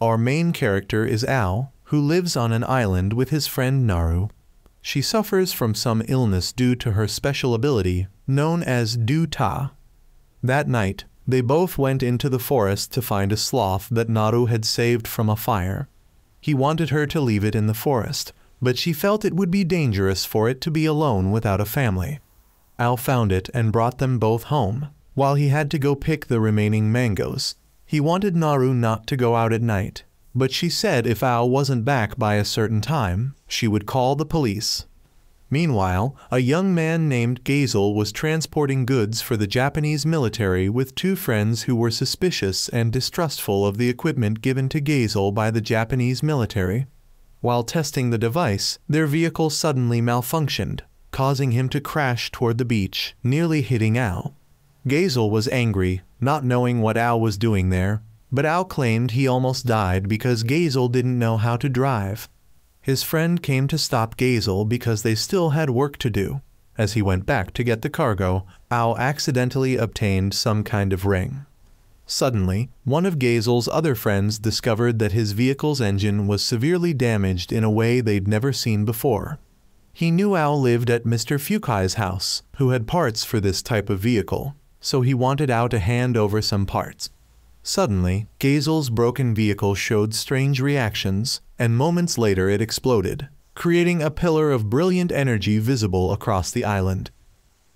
Our main character is Ao, who lives on an island with his friend Naru. She suffers from some illness due to her special ability, known as Du Ta. That night, they both went into the forest to find a sloth that Naru had saved from a fire. He wanted her to leave it in the forest, but she felt it would be dangerous for it to be alone without a family. Ao found it and brought them both home, while he had to go pick the remaining mangoes. He wanted Naru not to go out at night, but she said if Ao wasn't back by a certain time, she would call the police. Meanwhile, a young man named Gazel was transporting goods for the Japanese military with two friends who were suspicious and distrustful of the equipment given to Gazel by the Japanese military. While testing the device, their vehicle suddenly malfunctioned, causing him to crash toward the beach, nearly hitting Ao. Gazel was angry, not knowing what Ao was doing there, but Ao claimed he almost died because Gazel didn't know how to drive. His friend came to stop Gazel because they still had work to do. As he went back to get the cargo, Ao accidentally obtained some kind of ring. Suddenly, one of Gazel's other friends discovered that his vehicle's engine was severely damaged in a way they'd never seen before. He knew Ao lived at Mr. Fukai's house, who had parts for this type of vehicle, so he wanted Ao to hand over some parts. Suddenly, Gazel's broken vehicle showed strange reactions, and moments later it exploded, creating a pillar of brilliant energy visible across the island.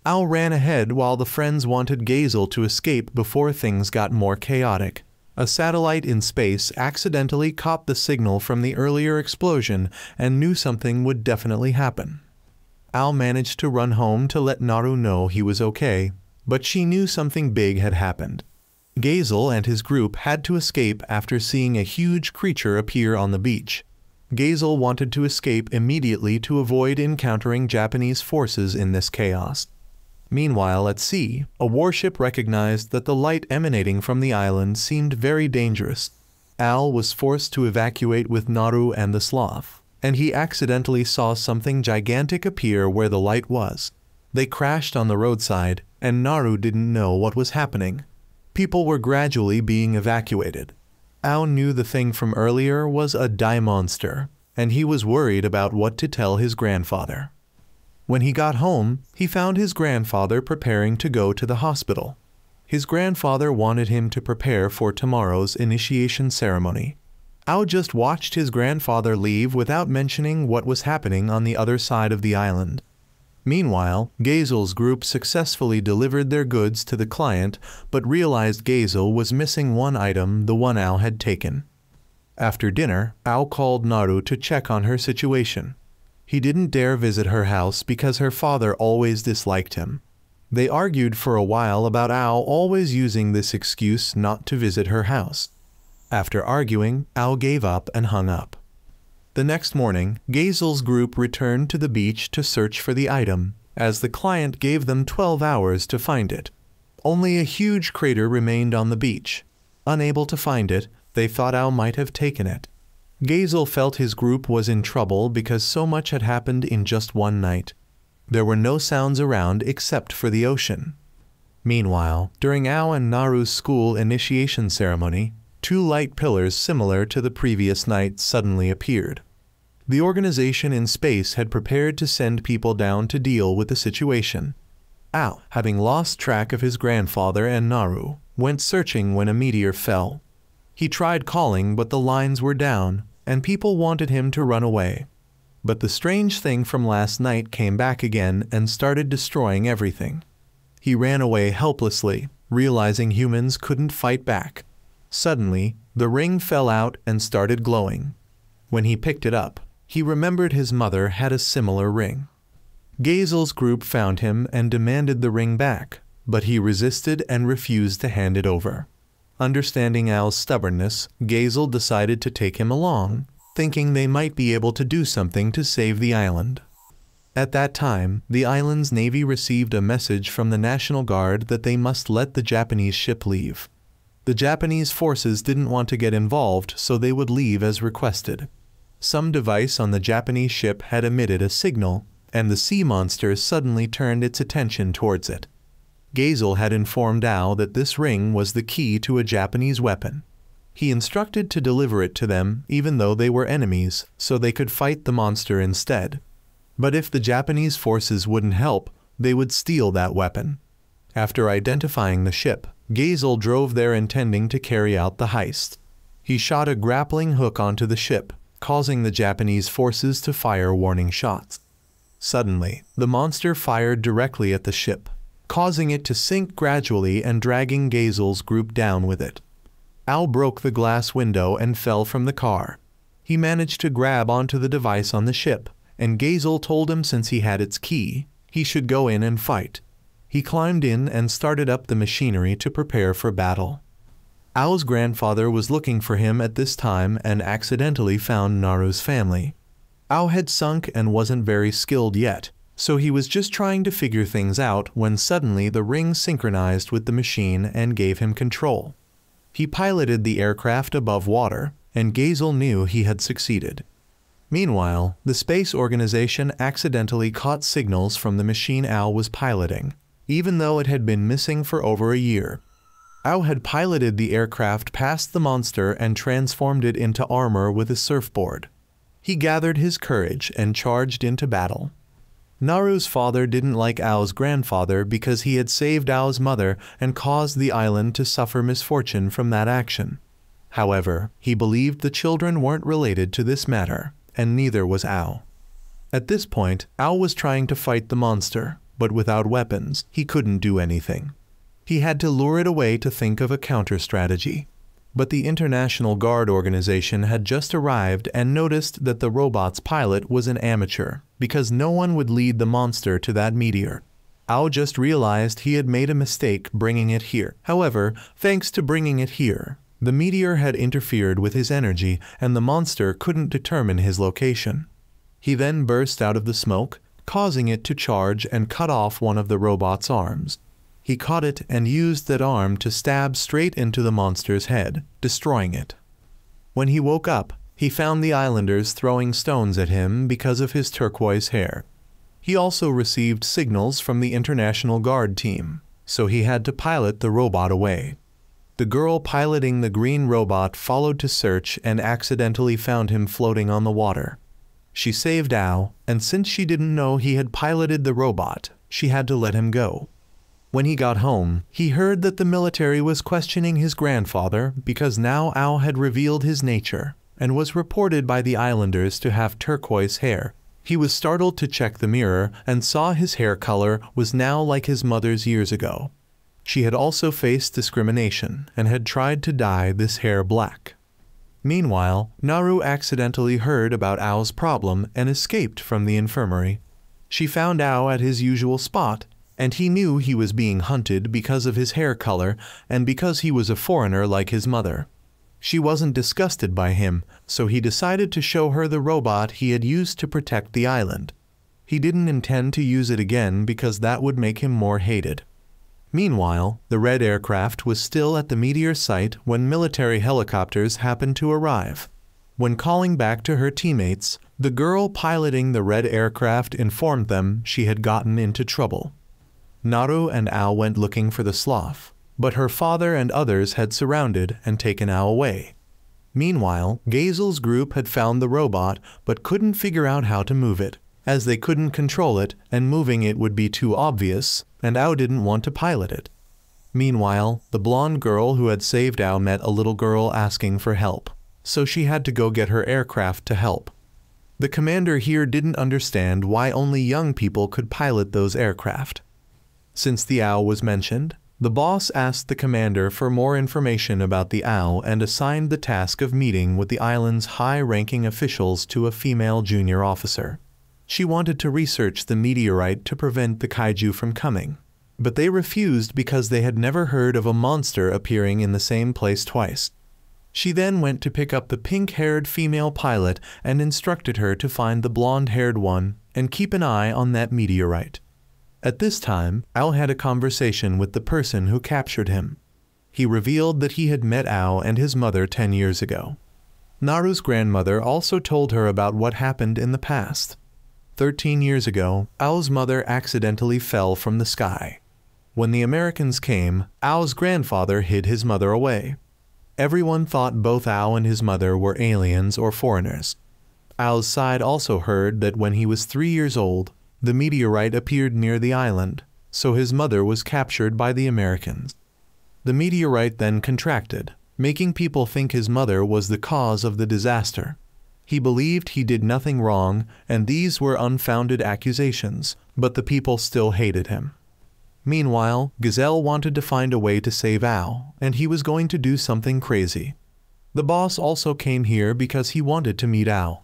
Ao ran ahead while the friends wanted Gazel to escape before things got more chaotic. A satellite in space accidentally caught the signal from the earlier explosion and knew something would definitely happen. Ao managed to run home to let Naru know he was okay, but she knew something big had happened. Gazel and his group had to escape after seeing a huge creature appear on the beach. Gazel wanted to escape immediately to avoid encountering Japanese forces in this chaos. Meanwhile, at sea, a warship recognized that the light emanating from the island seemed very dangerous. Ao was forced to evacuate with Naru and the sloth, and he accidentally saw something gigantic appear where the light was. They crashed on the roadside, and Naru didn't know what was happening. People were gradually being evacuated. Ao knew the thing from earlier was a die monster, and he was worried about what to tell his grandfather. When he got home, he found his grandfather preparing to go to the hospital. His grandfather wanted him to prepare for tomorrow's initiation ceremony. Ao just watched his grandfather leave without mentioning what was happening on the other side of the island. Meanwhile, Gazel's group successfully delivered their goods to the client, but realized Gazel was missing one item, the one Ao had taken. After dinner, Ao called Naru to check on her situation. He didn't dare visit her house because her father always disliked him. They argued for a while about Ao always using this excuse not to visit her house. After arguing, Ao gave up and hung up. The next morning, Gazel's group returned to the beach to search for the item, as the client gave them 12 hours to find it. Only a huge crater remained on the beach. Unable to find it, they thought Ao might have taken it. Gazel felt his group was in trouble because so much had happened in just one night. There were no sounds around except for the ocean. Meanwhile, during Ao and Naru's school initiation ceremony, two light pillars similar to the previous night suddenly appeared. The organization in space had prepared to send people down to deal with the situation. Ao, having lost track of his grandfather and Naru, went searching when a meteor fell. He tried calling, but the lines were down, and people wanted him to run away. But the strange thing from last night came back again and started destroying everything. He ran away helplessly, realizing humans couldn't fight back. Suddenly, the ring fell out and started glowing. When he picked it up, he remembered his mother had a similar ring. Gazel's group found him and demanded the ring back, but he resisted and refused to hand it over. Understanding Ao's stubbornness, Gazel decided to take him along, thinking they might be able to do something to save the island. At that time, the island's navy received a message from the National Guard that they must let the Japanese ship leave. The Japanese forces didn't want to get involved, so they would leave as requested. Some device on the Japanese ship had emitted a signal, and the sea monster suddenly turned its attention towards it. Gazel had informed Ao that this ring was the key to a Japanese weapon. He instructed to deliver it to them even though they were enemies, so they could fight the monster instead. But if the Japanese forces wouldn't help, they would steal that weapon. After identifying the ship, Gazel drove there intending to carry out the heist. He shot a grappling hook onto the ship, causing the Japanese forces to fire warning shots. Suddenly, the monster fired directly at the ship, causing it to sink gradually and dragging Gazel's group down with it. Al broke the glass window and fell from the car. He managed to grab onto the device on the ship, and Gazel told him since he had its key, he should go in and fight. He climbed in and started up the machinery to prepare for battle. Ao's grandfather was looking for him at this time and accidentally found Naru's family. Ao had sunk and wasn't very skilled yet, so he was just trying to figure things out when suddenly the ring synchronized with the machine and gave him control. He piloted the aircraft above water, and Gazel knew he had succeeded. Meanwhile, the space organization accidentally caught signals from the machine Ao was piloting, even though it had been missing for over a year. Ao had piloted the aircraft past the monster and transformed it into armor with a surfboard. He gathered his courage and charged into battle. Naru's father didn't like Ao's grandfather because he had saved Ao's mother and caused the island to suffer misfortune from that action. However, he believed the children weren't related to this matter, and neither was Ao. At this point, Ao was trying to fight the monster, but without weapons, he couldn't do anything. He had to lure it away to think of a counter-strategy. But the International Guard organization had just arrived and noticed that the robot's pilot was an amateur, because no one would lead the monster to that meteor. Ao just realized he had made a mistake bringing it here. However, thanks to bringing it here, the meteor had interfered with his energy and the monster couldn't determine his location. He then burst out of the smoke, causing it to charge and cut off one of the robot's arms. He caught it and used that arm to stab straight into the monster's head, destroying it. When he woke up, he found the islanders throwing stones at him because of his turquoise hair. He also received signals from the International Guard team, so he had to pilot the robot away. The girl piloting the green robot followed to search and accidentally found him floating on the water. She saved Ao, and since she didn't know he had piloted the robot, she had to let him go. When he got home, he heard that the military was questioning his grandfather because now Ao had revealed his nature and was reported by the islanders to have turquoise hair. He was startled to check the mirror and saw his hair color was now like his mother's years ago. She had also faced discrimination and had tried to dye this hair black. Meanwhile, Naru accidentally heard about Ao's problem and escaped from the infirmary. She found Ao at his usual spot, and he knew he was being hunted because of his hair color and because he was a foreigner like his mother. She wasn't disgusted by him, so he decided to show her the robot he had used to protect the island. He didn't intend to use it again because that would make him more hated. Meanwhile, the red aircraft was still at the meteor site when military helicopters happened to arrive. When calling back to her teammates, the girl piloting the red aircraft informed them she had gotten into trouble. Naru and Ao went looking for the sloth, but her father and others had surrounded and taken Ao away. Meanwhile, Gazel's group had found the robot but couldn't figure out how to move it, as they couldn't control it and moving it would be too obvious, and Ao didn't want to pilot it. Meanwhile, the blonde girl who had saved Ao met a little girl asking for help, so she had to go get her aircraft to help. The commander here didn't understand why only young people could pilot those aircraft. Since the Ao was mentioned, the boss asked the commander for more information about the Ao and assigned the task of meeting with the island's high-ranking officials to a female junior officer. She wanted to research the meteorite to prevent the kaiju from coming, but they refused because they had never heard of a monster appearing in the same place twice. She then went to pick up the pink-haired female pilot and instructed her to find the blonde-haired one and keep an eye on that meteorite. At this time, Ao had a conversation with the person who captured him. He revealed that he had met Ao and his mother 10 years ago. Naru's grandmother also told her about what happened in the past. 13 years ago, Ao's mother accidentally fell from the sky. When the Americans came, Ao's grandfather hid his mother away. Everyone thought both Ao and his mother were aliens or foreigners. Ao's side also heard that when he was 3 years old, the meteorite appeared near the island, so his mother was captured by the Americans. The meteorite then contracted, making people think his mother was the cause of the disaster. He believed he did nothing wrong, and these were unfounded accusations, but the people still hated him. Meanwhile, Gazelle wanted to find a way to save Ao, and he was going to do something crazy. The boss also came here because he wanted to meet Ao.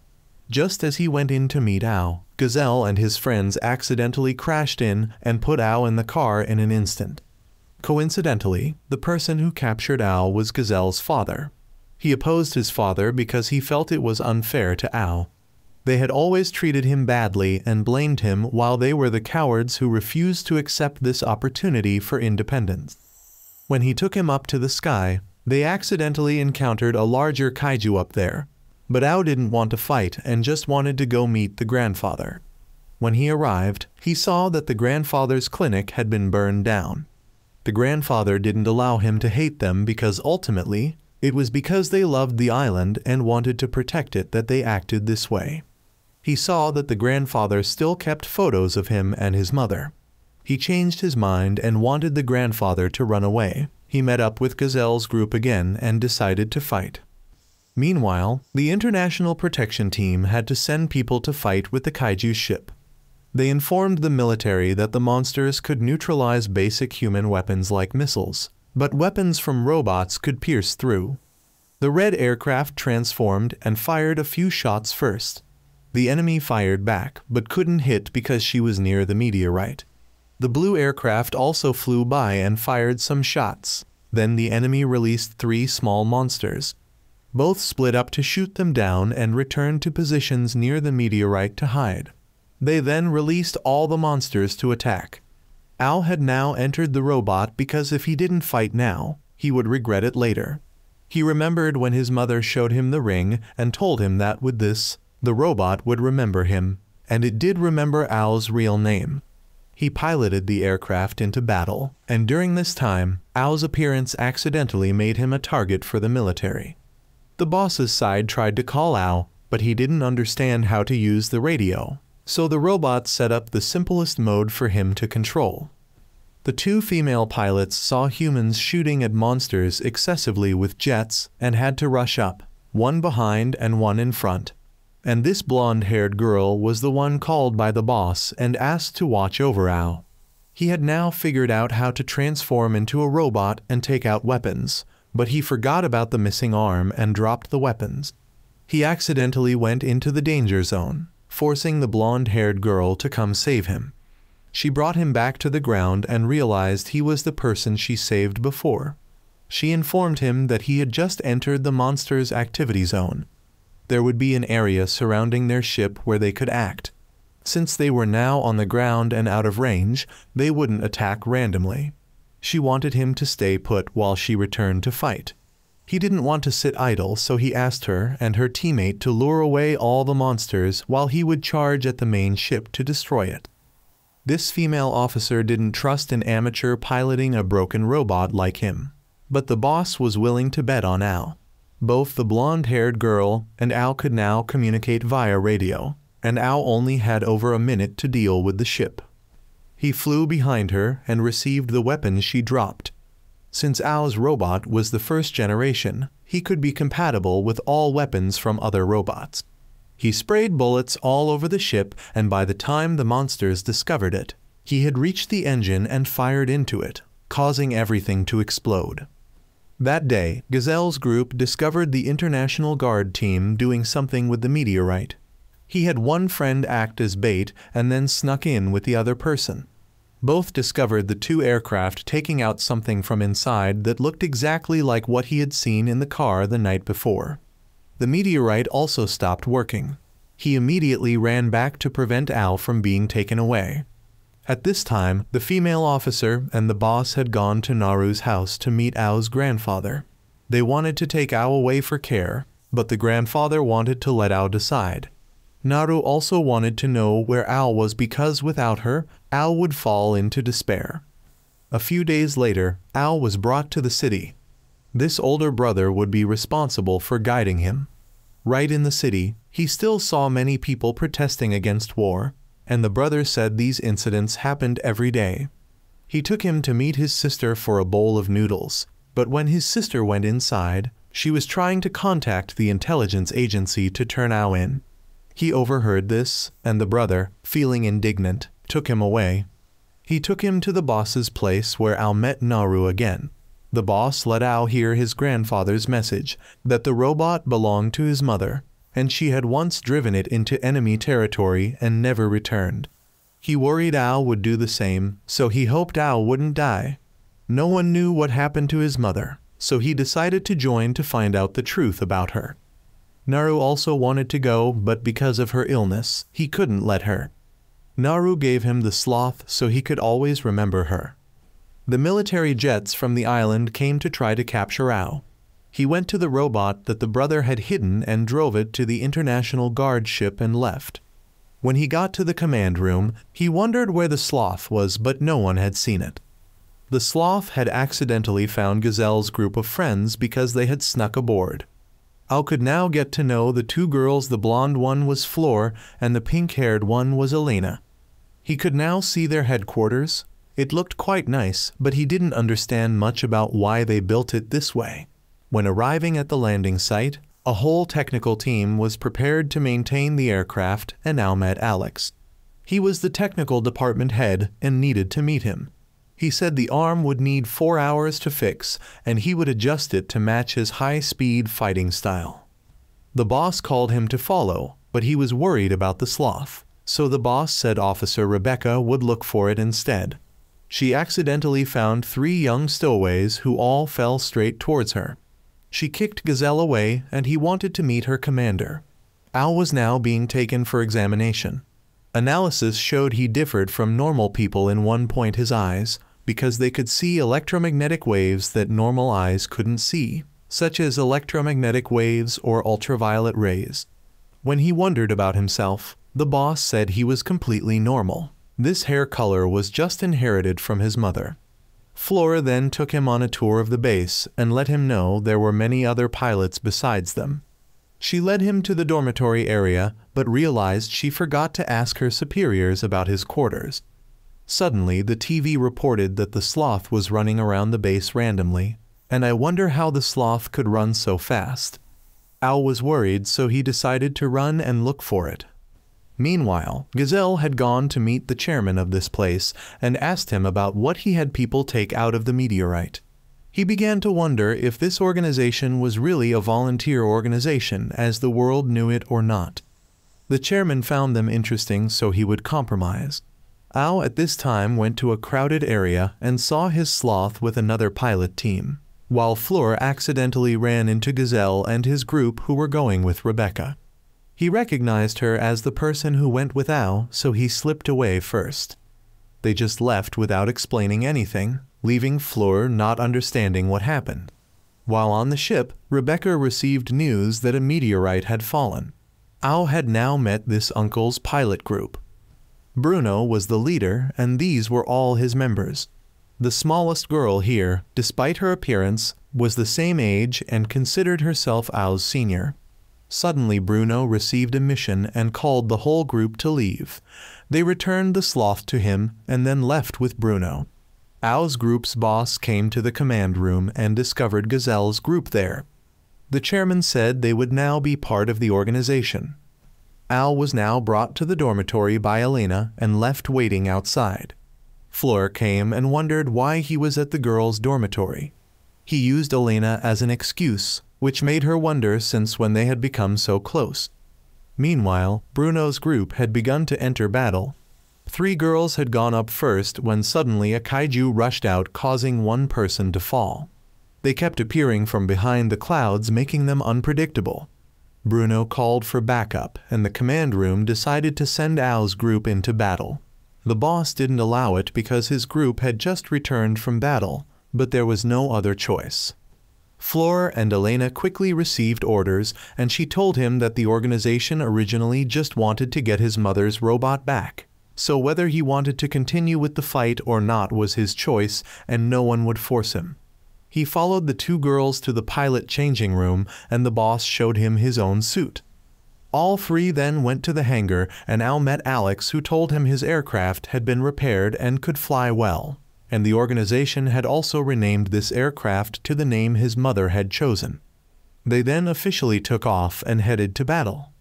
Just as he went in to meet Ao, Gazelle and his friends accidentally crashed in and put Ao in the car in an instant. Coincidentally, the person who captured Ao was Gazelle's father. He opposed his father because he felt it was unfair to Ao. They had always treated him badly and blamed him, while they were the cowards who refused to accept this opportunity for independence. When he took him up to the sky, they accidentally encountered a larger kaiju up there. But Ao didn't want to fight and just wanted to go meet the grandfather. When he arrived, he saw that the grandfather's clinic had been burned down. The grandfather didn't allow him to hate them because ultimately, it was because they loved the island and wanted to protect it that they acted this way. He saw that the grandfather still kept photos of him and his mother. He changed his mind and wanted the grandfather to run away. He met up with Gazelle's group again and decided to fight. Meanwhile, the International Protection Team had to send people to fight with the kaiju ship. They informed the military that the monsters could neutralize basic human weapons like missiles, but weapons from robots could pierce through. The red aircraft transformed and fired a few shots first. The enemy fired back, but couldn't hit because she was near the meteorite. The blue aircraft also flew by and fired some shots. Then the enemy released 3 small monsters. Both split up to shoot them down and returned to positions near the meteorite to hide. They then released all the monsters to attack. Ao had now entered the robot because if he didn't fight now, he would regret it later. He remembered when his mother showed him the ring and told him that with this, the robot would remember him, and it did remember Ao's real name. He piloted the aircraft into battle, and during this time, Ao's appearance accidentally made him a target for the military. The boss's side tried to call Ao, but he didn't understand how to use the radio, so the robot set up the simplest mode for him to control. The 2 female pilots saw humans shooting at monsters excessively with jets and had to rush up, one behind and one in front. And this blonde-haired girl was the one called by the boss and asked to watch over Ao. He had now figured out how to transform into a robot and take out weapons, but he forgot about the missing arm and dropped the weapons. He accidentally went into the danger zone, forcing the blonde-haired girl to come save him. She brought him back to the ground and realized he was the person she saved before. She informed him that he had just entered the monster's activity zone. There would be an area surrounding their ship where they could act. Since they were now on the ground and out of range, they wouldn't attack randomly. She wanted him to stay put while she returned to fight. He didn't want to sit idle, so he asked her and her teammate to lure away all the monsters while he would charge at the main ship to destroy it. This female officer didn't trust an amateur piloting a broken robot like him, but the boss was willing to bet on Ao. Both the blonde-haired girl and Ao could now communicate via radio, and Ao only had over a minute to deal with the ship. He flew behind her and received the weapons she dropped. Since Ao's robot was the first generation, he could be compatible with all weapons from other robots. He sprayed bullets all over the ship, and by the time the monsters discovered it, he had reached the engine and fired into it, causing everything to explode. That day, Gazelle's group discovered the International Guard team doing something with the meteorite. He had one friend act as bait and then snuck in with the other person. Both discovered the 2 aircraft taking out something from inside that looked exactly like what he had seen in the car the night before. The meteorite also stopped working. He immediately ran back to prevent Ao from being taken away. At this time, the female officer and the boss had gone to Naru's house to meet Ao's grandfather. They wanted to take Ao away for care, but the grandfather wanted to let Ao decide. Naru also wanted to know where Ao was because without her, Ao would fall into despair. A few days later, Ao was brought to the city. This older brother would be responsible for guiding him. Right in the city, he still saw many people protesting against war, and the brother said these incidents happened every day. He took him to meet his sister for a bowl of noodles, but when his sister went inside, she was trying to contact the intelligence agency to turn Ao in. He overheard this, and the brother, feeling indignant, took him away. He took him to the boss's place where Ao met Naru again. The boss let Ao hear his grandfather's message that the robot belonged to his mother, and she had once driven it into enemy territory and never returned. He worried Ao would do the same, so he hoped Ao wouldn't die. No one knew what happened to his mother, so he decided to join to find out the truth about her. Naru also wanted to go, but because of her illness, he couldn't let her. Naru gave him the sloth so he could always remember her. The military jets from the island came to try to capture Ao. He went to the robot that the brother had hidden and drove it to the International Guard ship and left. When he got to the command room, he wondered where the sloth was, but no one had seen it. The sloth had accidentally found Gazelle's group of friends because they had snuck aboard. Ao could now get to know the two girls. The blonde one was Flor and the pink-haired one was Elena. He could now see their headquarters. It looked quite nice, but he didn't understand much about why they built it this way. When arriving at the landing site, a whole technical team was prepared to maintain the aircraft, and Ao met Alex. He was the technical department head and needed to meet him. He said the arm would need 4 hours to fix, and he would adjust it to match his high-speed fighting style. The boss called him to follow, but he was worried about the sloth, so the boss said Officer Rebecca would look for it instead. She accidentally found 3 young stowaways who all fell straight towards her. She kicked Gazelle away, and he wanted to meet her commander. Ao was now being taken for examination. Analysis showed he differed from normal people in one point: his eyes, because they could see electromagnetic waves that normal eyes couldn't see, such as electromagnetic waves or ultraviolet rays. When he wondered about himself, the boss said he was completely normal. This hair color was just inherited from his mother. Flora then took him on a tour of the base and let him know there were many other pilots besides them. She led him to the dormitory area, but realized she forgot to ask her superiors about his quarters. Suddenly, the TV reported that the sloth was running around the base randomly, and I wonder how the sloth could run so fast. Ao was worried, so he decided to run and look for it. Meanwhile, Gazelle had gone to meet the chairman of this place and asked him about what he had people take out of the meteorite. He began to wonder if this organization was really a volunteer organization as the world knew it or not. The chairman found them interesting, so he would compromise. Ao at this time went to a crowded area and saw his sloth with another pilot team, while Fleur accidentally ran into Gazelle and his group who were going with Rebecca. He recognized her as the person who went with Ao, so he slipped away first. They just left without explaining anything, leaving Fleur not understanding what happened. While on the ship, Rebecca received news that a meteorite had fallen. Ao had now met this uncle's pilot group. Bruno was the leader, and these were all his members. The smallest girl here, despite her appearance, was the same age and considered herself Ao's senior. Suddenly Bruno received a mission and called the whole group to leave. They returned the sloth to him and then left with Bruno. Ao's group's boss came to the command room and discovered Gazelle's group there. The chairman said they would now be part of the organization. Ao was now brought to the dormitory by Elena and left waiting outside. Fleur came and wondered why he was at the girls' dormitory. He used Elena as an excuse, which made her wonder since when they had become so close. Meanwhile, Bruno's group had begun to enter battle. 3 girls had gone up first when suddenly a kaiju rushed out, causing one person to fall. They kept appearing from behind the clouds, making them unpredictable. Bruno called for backup, and the command room decided to send Ao's group into battle. The boss didn't allow it because his group had just returned from battle, but there was no other choice. Fleur and Elena quickly received orders, and she told him that the organization originally just wanted to get his mother's robot back. So whether he wanted to continue with the fight or not was his choice, and no one would force him. He followed the two girls to the pilot changing room, and the boss showed him his own suit. All three then went to the hangar, and Al met Alex, who told him his aircraft had been repaired and could fly well, and the organization had also renamed this aircraft to the name his mother had chosen. They then officially took off and headed to battle.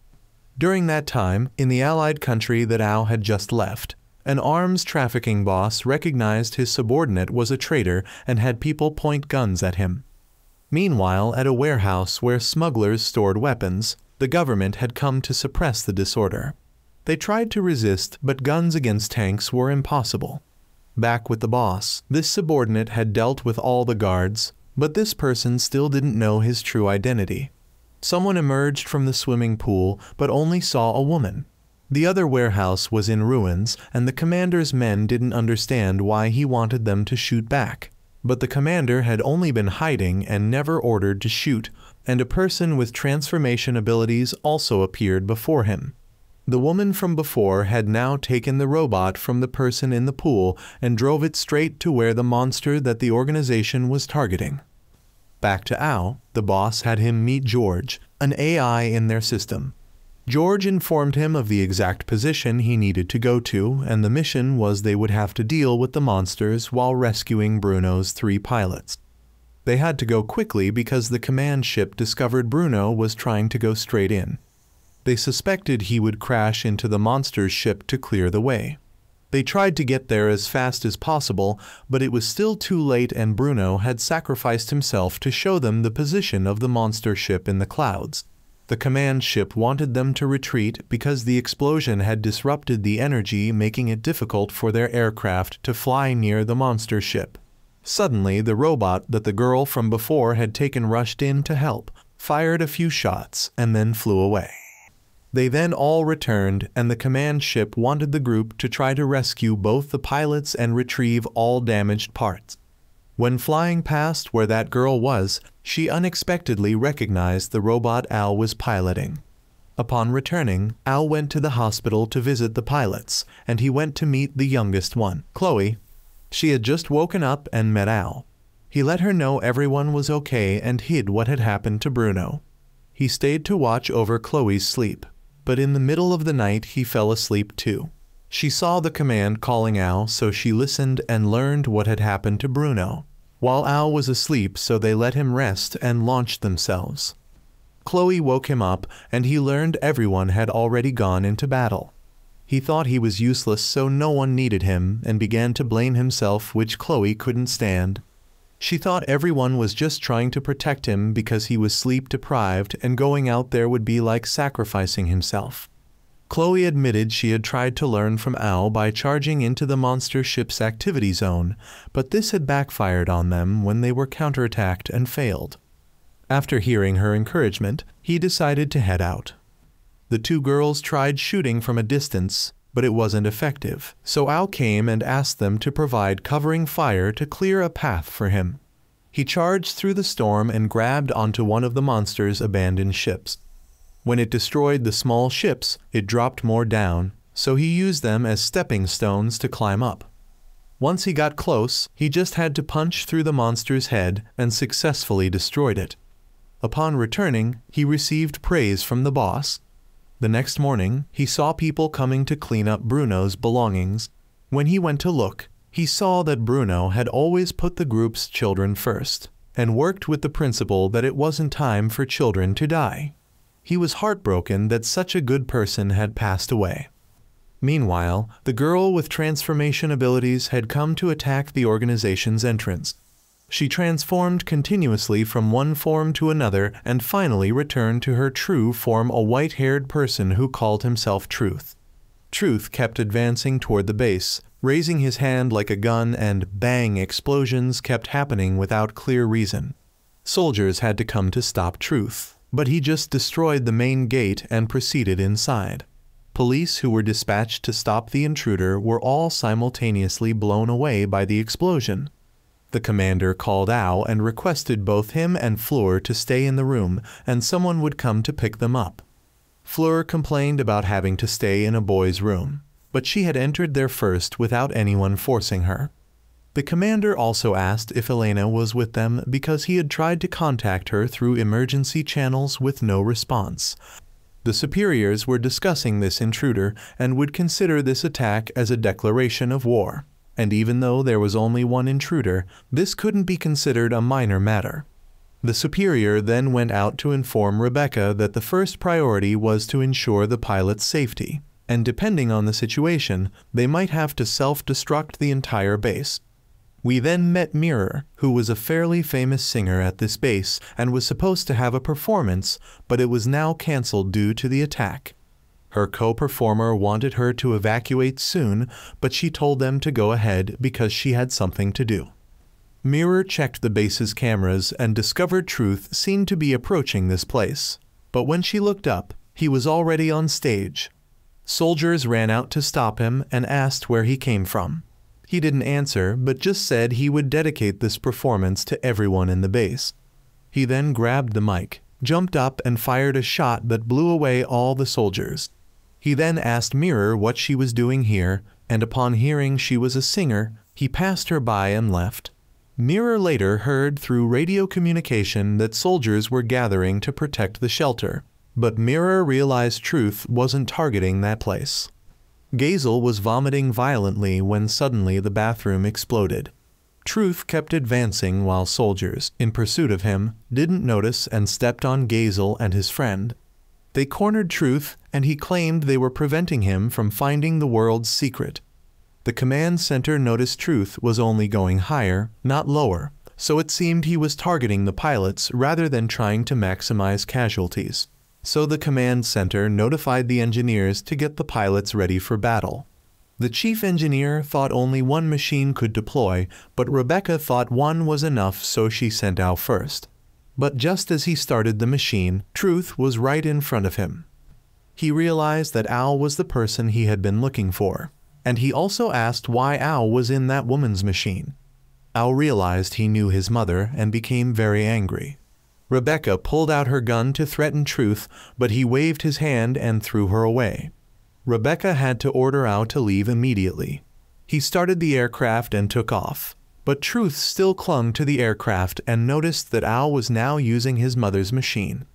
During that time, in the allied country that Al had just left, an arms trafficking boss recognized his subordinate was a traitor and had people point guns at him. Meanwhile, at a warehouse where smugglers stored weapons, the government had come to suppress the disorder. They tried to resist, but guns against tanks were impossible. Back with the boss, this subordinate had dealt with all the guards, but this person still didn't know his true identity. Someone emerged from the swimming pool, but only saw a woman. The other warehouse was in ruins, and the commander's men didn't understand why he wanted them to shoot back. But the commander had only been hiding and never ordered to shoot, and a person with transformation abilities also appeared before him. The woman from before had now taken the robot from the person in the pool and drove it straight to where the monster that the organization was targeting. Back to Al, the boss had him meet George, an AI in their system. George informed him of the exact position he needed to go to, and the mission was they would have to deal with the monsters while rescuing Bruno's 3 pilots. They had to go quickly because the command ship discovered Bruno was trying to go straight in. They suspected he would crash into the monster's ship to clear the way. They tried to get there as fast as possible, but it was still too late, and Bruno had sacrificed himself to show them the position of the monster ship in the clouds. The command ship wanted them to retreat because the explosion had disrupted the energy, making it difficult for their aircraft to fly near the monster ship. Suddenly, the robot that the girl from before had taken rushed in to help, fired a few shots, and then flew away. They then all returned, and the command ship wanted the group to try to rescue both the pilots and retrieve all damaged parts. When flying past where that girl was, she unexpectedly recognized the robot Al was piloting. Upon returning, Al went to the hospital to visit the pilots, and he went to meet the youngest one, Chloe. She had just woken up and met Al. He let her know everyone was okay and hid what had happened to Bruno. He stayed to watch over Chloe's sleep, but in the middle of the night he fell asleep too. She saw the command calling Al, so she listened and learned what had happened to Bruno, while Al was asleep, so they let him rest and launched themselves. Chloe woke him up, and he learned everyone had already gone into battle. He thought he was useless, so no one needed him, and began to blame himself, which Chloe couldn't stand. She thought everyone was just trying to protect him because he was sleep-deprived, and going out there would be like sacrificing himself. Chloe admitted she had tried to learn from Al by charging into the monster ship's activity zone, but this had backfired on them when they were counterattacked and failed. After hearing her encouragement, he decided to head out. The 2 girls tried shooting from a distance, but it wasn't effective, so Al came and asked them to provide covering fire to clear a path for him. He charged through the storm and grabbed onto one of the monster's abandoned ships. When it destroyed the small ships, it dropped more down, so he used them as stepping stones to climb up. Once he got close, he just had to punch through the monster's head and successfully destroyed it. Upon returning, he received praise from the boss. The next morning, he saw people coming to clean up Bruno's belongings. When he went to look, he saw that Bruno had always put the group's children first, and worked with the principle that it wasn't time for children to die. He was heartbroken that such a good person had passed away. Meanwhile, the girl with transformation abilities had come to attack the organization's entrance. She transformed continuously from one form to another and finally returned to her true form, a white-haired person who called himself Truth. Truth kept advancing toward the base, raising his hand like a gun, and bang, explosions kept happening without clear reason. Soldiers had to come to stop Truth, but he just destroyed the main gate and proceeded inside. Police who were dispatched to stop the intruder were all simultaneously blown away by the explosion. The commander called Al and requested both him and Fleur to stay in the room, and someone would come to pick them up. Fleur complained about having to stay in a boy's room, but she had entered there first without anyone forcing her. The commander also asked if Elena was with them because he had tried to contact her through emergency channels with no response. The superiors were discussing this intruder and would consider this attack as a declaration of war. And even though there was only one intruder, this couldn't be considered a minor matter. The superior then went out to inform Rebecca that the first priority was to ensure the pilot's safety, and depending on the situation, they might have to self-destruct the entire base. We then met Mirror, who was a fairly famous singer at this base and was supposed to have a performance, but it was now cancelled due to the attack. Her co-performer wanted her to evacuate soon, but she told them to go ahead because she had something to do. Mirror checked the base's cameras and discovered Truth seemed to be approaching this place. But when she looked up, he was already on stage. Soldiers ran out to stop him and asked where he came from. He didn't answer, but just said he would dedicate this performance to everyone in the base. He then grabbed the mic, jumped up and fired a shot that blew away all the soldiers. He then asked Mirror what she was doing here, and upon hearing she was a singer, he passed her by and left. Mirror later heard through radio communication that soldiers were gathering to protect the shelter, but Mirror realized Truth wasn't targeting that place. Gazel was vomiting violently when suddenly the bathroom exploded. Truth kept advancing while soldiers, in pursuit of him, didn't notice and stepped on Gazel and his friend. They cornered Truth, and he claimed they were preventing him from finding the world's secret. The command center noticed Truth was only going higher, not lower, so it seemed he was targeting the pilots rather than trying to maximize casualties. So the command center notified the engineers to get the pilots ready for battle. The chief engineer thought only one machine could deploy, but Rebecca thought one was enough, so she sent Al first. But just as he started the machine, Truth was right in front of him. He realized that Al was the person he had been looking for, and he also asked why Al was in that woman's machine. Al realized he knew his mother and became very angry. Rebecca pulled out her gun to threaten Truth, but he waved his hand and threw her away. Rebecca had to order Al to leave immediately. He started the aircraft and took off, but Truth still clung to the aircraft and noticed that Al was now using his mother's machine.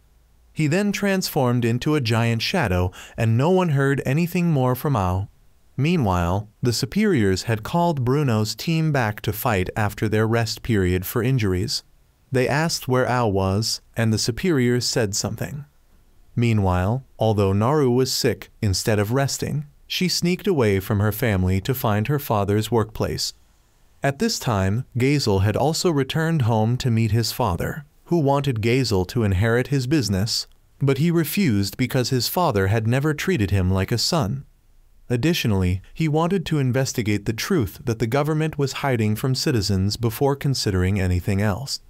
He then transformed into a giant shadow, and no one heard anything more from Al. Meanwhile, the superiors had called Bruno's team back to fight after their rest period for injuries. They asked where Al was, and the superiors said something. Meanwhile, although Naru was sick, instead of resting, she sneaked away from her family to find her father's workplace. At this time, Gazel had also returned home to meet his father, who wanted Gazel to inherit his business, but he refused because his father had never treated him like a son. Additionally, he wanted to investigate the truth that the government was hiding from citizens before considering anything else.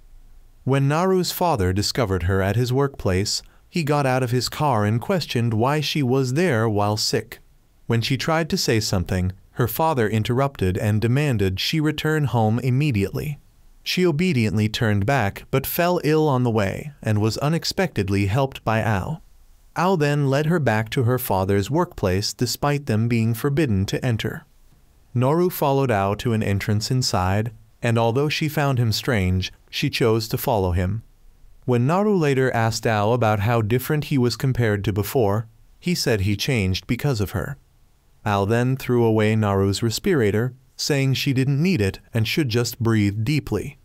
When Naru's father discovered her at his workplace, he got out of his car and questioned why she was there while sick. When she tried to say something, her father interrupted and demanded she return home immediately. She obediently turned back but fell ill on the way and was unexpectedly helped by Al. Al then led her back to her father's workplace despite them being forbidden to enter. Naru followed Al to an entrance inside, and although she found him strange, she chose to follow him. When Naru later asked Al about how different he was compared to before, he said he changed because of her. Al then threw away Naru's respirator, saying she didn't need it and should just breathe deeply.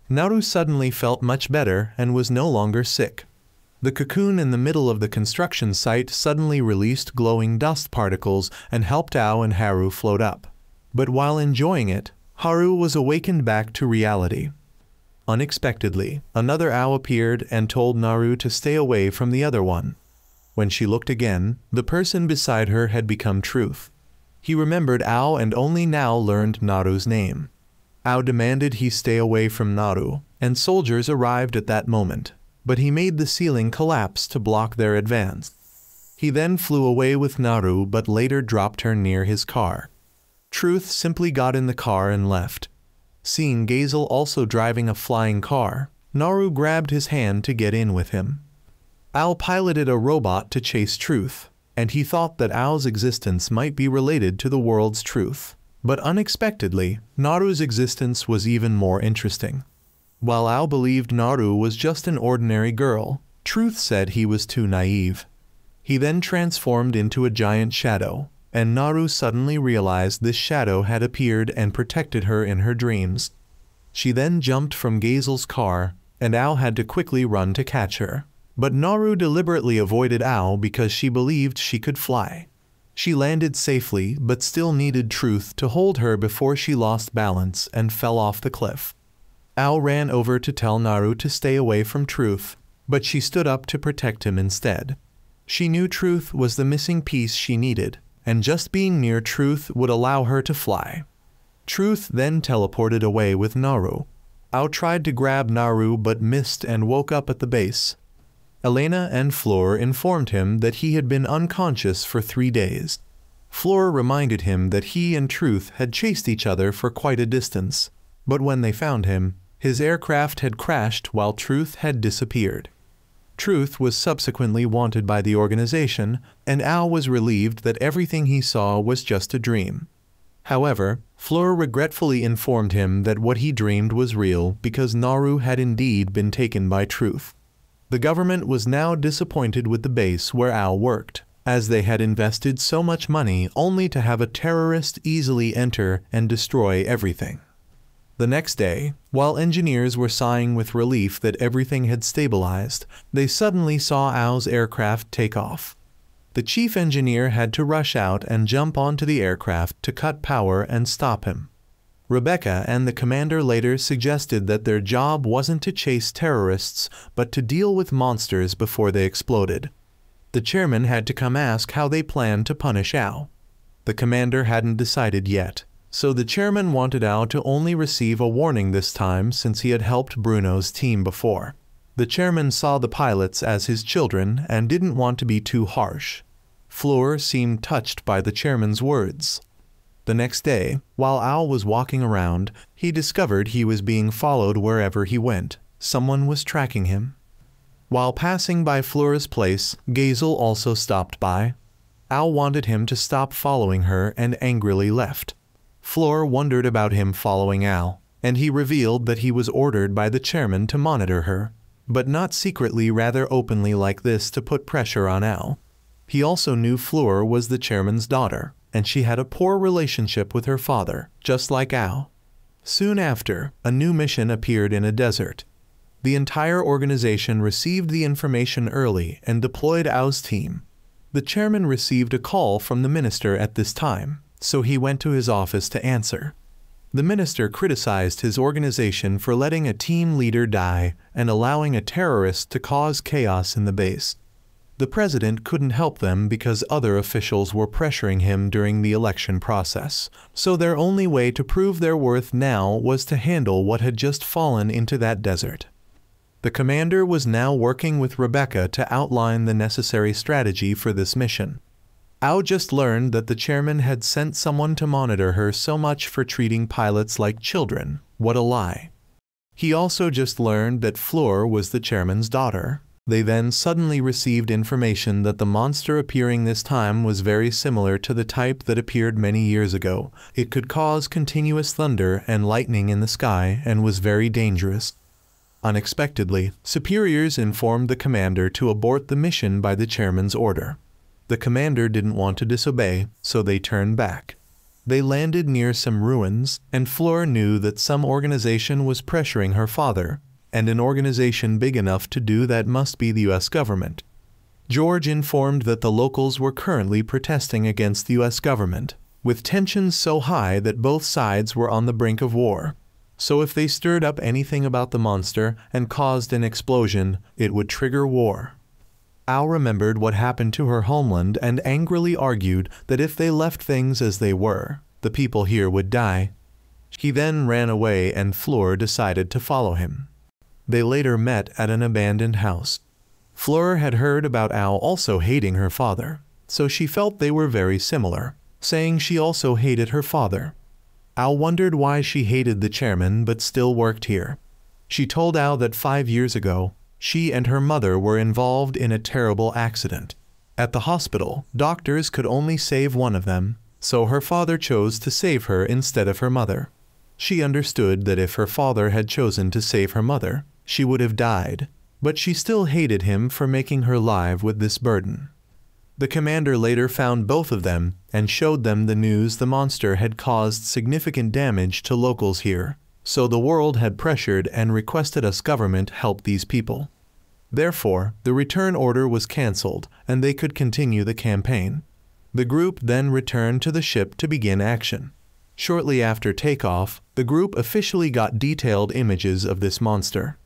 Naru suddenly felt much better and was no longer sick. The cocoon in the middle of the construction site suddenly released glowing dust particles and helped Ao and Haru float up. But while enjoying it, Haru was awakened back to reality. Unexpectedly, another Ao appeared and told Naru to stay away from the other one. When she looked again, the person beside her had become Truth. He remembered Ao and only now learned Naru's name. Ao demanded he stay away from Naru, and soldiers arrived at that moment, but he made the ceiling collapse to block their advance. He then flew away with Naru but later dropped her near his car. Truth simply got in the car and left. Seeing Gazel also driving a flying car, Naru grabbed his hand to get in with him. Ao piloted a robot to chase Truth, and he thought that Ao's existence might be related to the world's truth. But unexpectedly, Naru's existence was even more interesting. While Ao believed Naru was just an ordinary girl, Truth said he was too naive. He then transformed into a giant shadow, and Naru suddenly realized this shadow had appeared and protected her in her dreams. She then jumped from Gazel's car, and Ao had to quickly run to catch her. But Naru deliberately avoided Ao because she believed she could fly. She landed safely but still needed Truth to hold her before she lost balance and fell off the cliff. Ao ran over to tell Naru to stay away from Truth, but she stood up to protect him instead. She knew Truth was the missing piece she needed, and just being near Truth would allow her to fly. Truth then teleported away with Naru. Ao tried to grab Naru but missed and woke up at the base. Elena and Fleur informed him that he had been unconscious for 3 days. Fleur reminded him that he and Truth had chased each other for quite a distance, but when they found him, his aircraft had crashed while Truth had disappeared. Truth was subsequently wanted by the organization, and Ao was relieved that everything he saw was just a dream. However, Fleur regretfully informed him that what he dreamed was real because Naru had indeed been taken by Truth. The government was now disappointed with the base where Ao worked, as they had invested so much money only to have a terrorist easily enter and destroy everything. The next day, while engineers were sighing with relief that everything had stabilized, they suddenly saw Ao's aircraft take off. The chief engineer had to rush out and jump onto the aircraft to cut power and stop him. Rebecca and the commander later suggested that their job wasn't to chase terrorists, but to deal with monsters before they exploded. The chairman had to come ask how they planned to punish Ao. The commander hadn't decided yet, so the chairman wanted Ao to only receive a warning this time since he had helped Bruno's team before. The chairman saw the pilots as his children and didn't want to be too harsh. Fleur seemed touched by the chairman's words. The next day, while Ao was walking around, he discovered he was being followed wherever he went. Someone was tracking him. While passing by Fleur's place, Gazel also stopped by. Ao wanted him to stop following her and angrily left. Fleur wondered about him following Ao, and he revealed that he was ordered by the chairman to monitor her, but not secretly, rather openly like this to put pressure on Ao. He also knew Fleur was the chairman's daughter, and she had a poor relationship with her father, just like Ao. Soon after, a new mission appeared in a desert. The entire organization received the information early and deployed Ao's team. The chairman received a call from the minister at this time, so he went to his office to answer. The minister criticized his organization for letting a team leader die and allowing a terrorist to cause chaos in the base. The president couldn't help them because other officials were pressuring him during the election process, so their only way to prove their worth now was to handle what had just fallen into that desert. The commander was now working with Rebecca to outline the necessary strategy for this mission. Ao just learned that the chairman had sent someone to monitor her so much for treating pilots like children. What a lie. He also just learned that Fleur was the chairman's daughter. They then suddenly received information that the monster appearing this time was very similar to the type that appeared many years ago. It could cause continuous thunder and lightning in the sky and was very dangerous. Unexpectedly, superiors informed the commander to abort the mission by the chairman's order. The commander didn't want to disobey, so they turned back. They landed near some ruins, and Fleur knew that some organization was pressuring her father, and an organization big enough to do that must be the US government. George informed that the locals were currently protesting against the US government, with tensions so high that both sides were on the brink of war. So if they stirred up anything about the monster and caused an explosion, it would trigger war. Ao remembered what happened to her homeland and angrily argued that if they left things as they were, the people here would die. He then ran away and Fleur decided to follow him. They later met at an abandoned house. Fleur had heard about Ao also hating her father, so she felt they were very similar, saying she also hated her father. Ao wondered why she hated the chairman but still worked here. She told Ao that 5 years ago, she and her mother were involved in a terrible accident. At the hospital, doctors could only save one of them, so her father chose to save her instead of her mother. She understood that if her father had chosen to save her mother, she would have died, but she still hated him for making her live with this burden. The commander later found both of them and showed them the news the monster had caused significant damage to locals here, so the world had pressured and requested us government help these people. Therefore, the return order was cancelled and they could continue the campaign. The group then returned to the ship to begin action. Shortly after takeoff, the group officially got detailed images of this monster.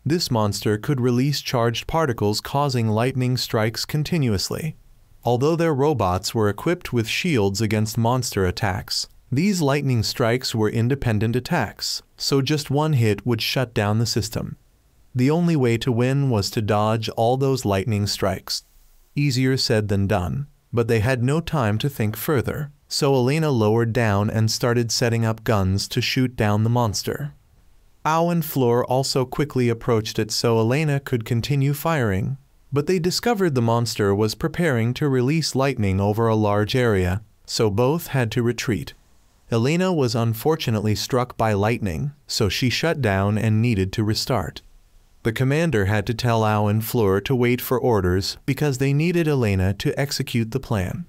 This monster could release charged particles causing lightning strikes continuously. Although their robots were equipped with shields against monster attacks, these lightning strikes were independent attacks, so just one hit would shut down the system. The only way to win was to dodge all those lightning strikes. Easier said than done, but they had no time to think further, so Elena lowered down and started setting up guns to shoot down the monster. Ao and Fleur also quickly approached it so Elena could continue firing, but they discovered the monster was preparing to release lightning over a large area, so both had to retreat. Elena was unfortunately struck by lightning, so she shut down and needed to restart. The commander had to tell Ao and Fleur to wait for orders because they needed Elena to execute the plan.